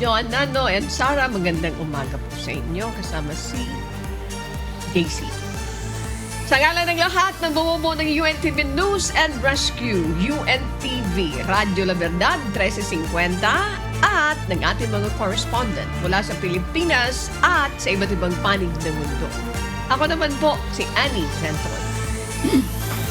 John, Nano, and Sarah, magandang umaga po sa inyo kasama si JC. Sa ngalan ng lahat ng bumubuo ng UNTV News and Rescue, UNTV, Radyo La Verdad 1350, at ng ating mga correspondent mula sa Pilipinas at sa iba't ibang panig ng mundo. Ako naman po si Annie Central.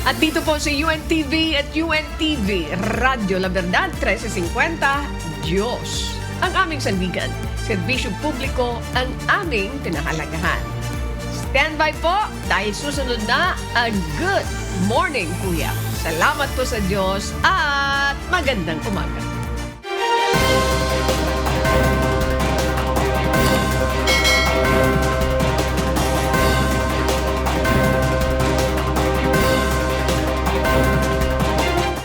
At dito po sa UNTV at UNTV, Radyo La Verdad 1350, Diyos ang aming sandigan. Serbisyo publiko ang aming pinahalagahan. Stand by po dahil susunod na ang Good Morning Kuya. Salamat po sa Diyos at magandang umaga.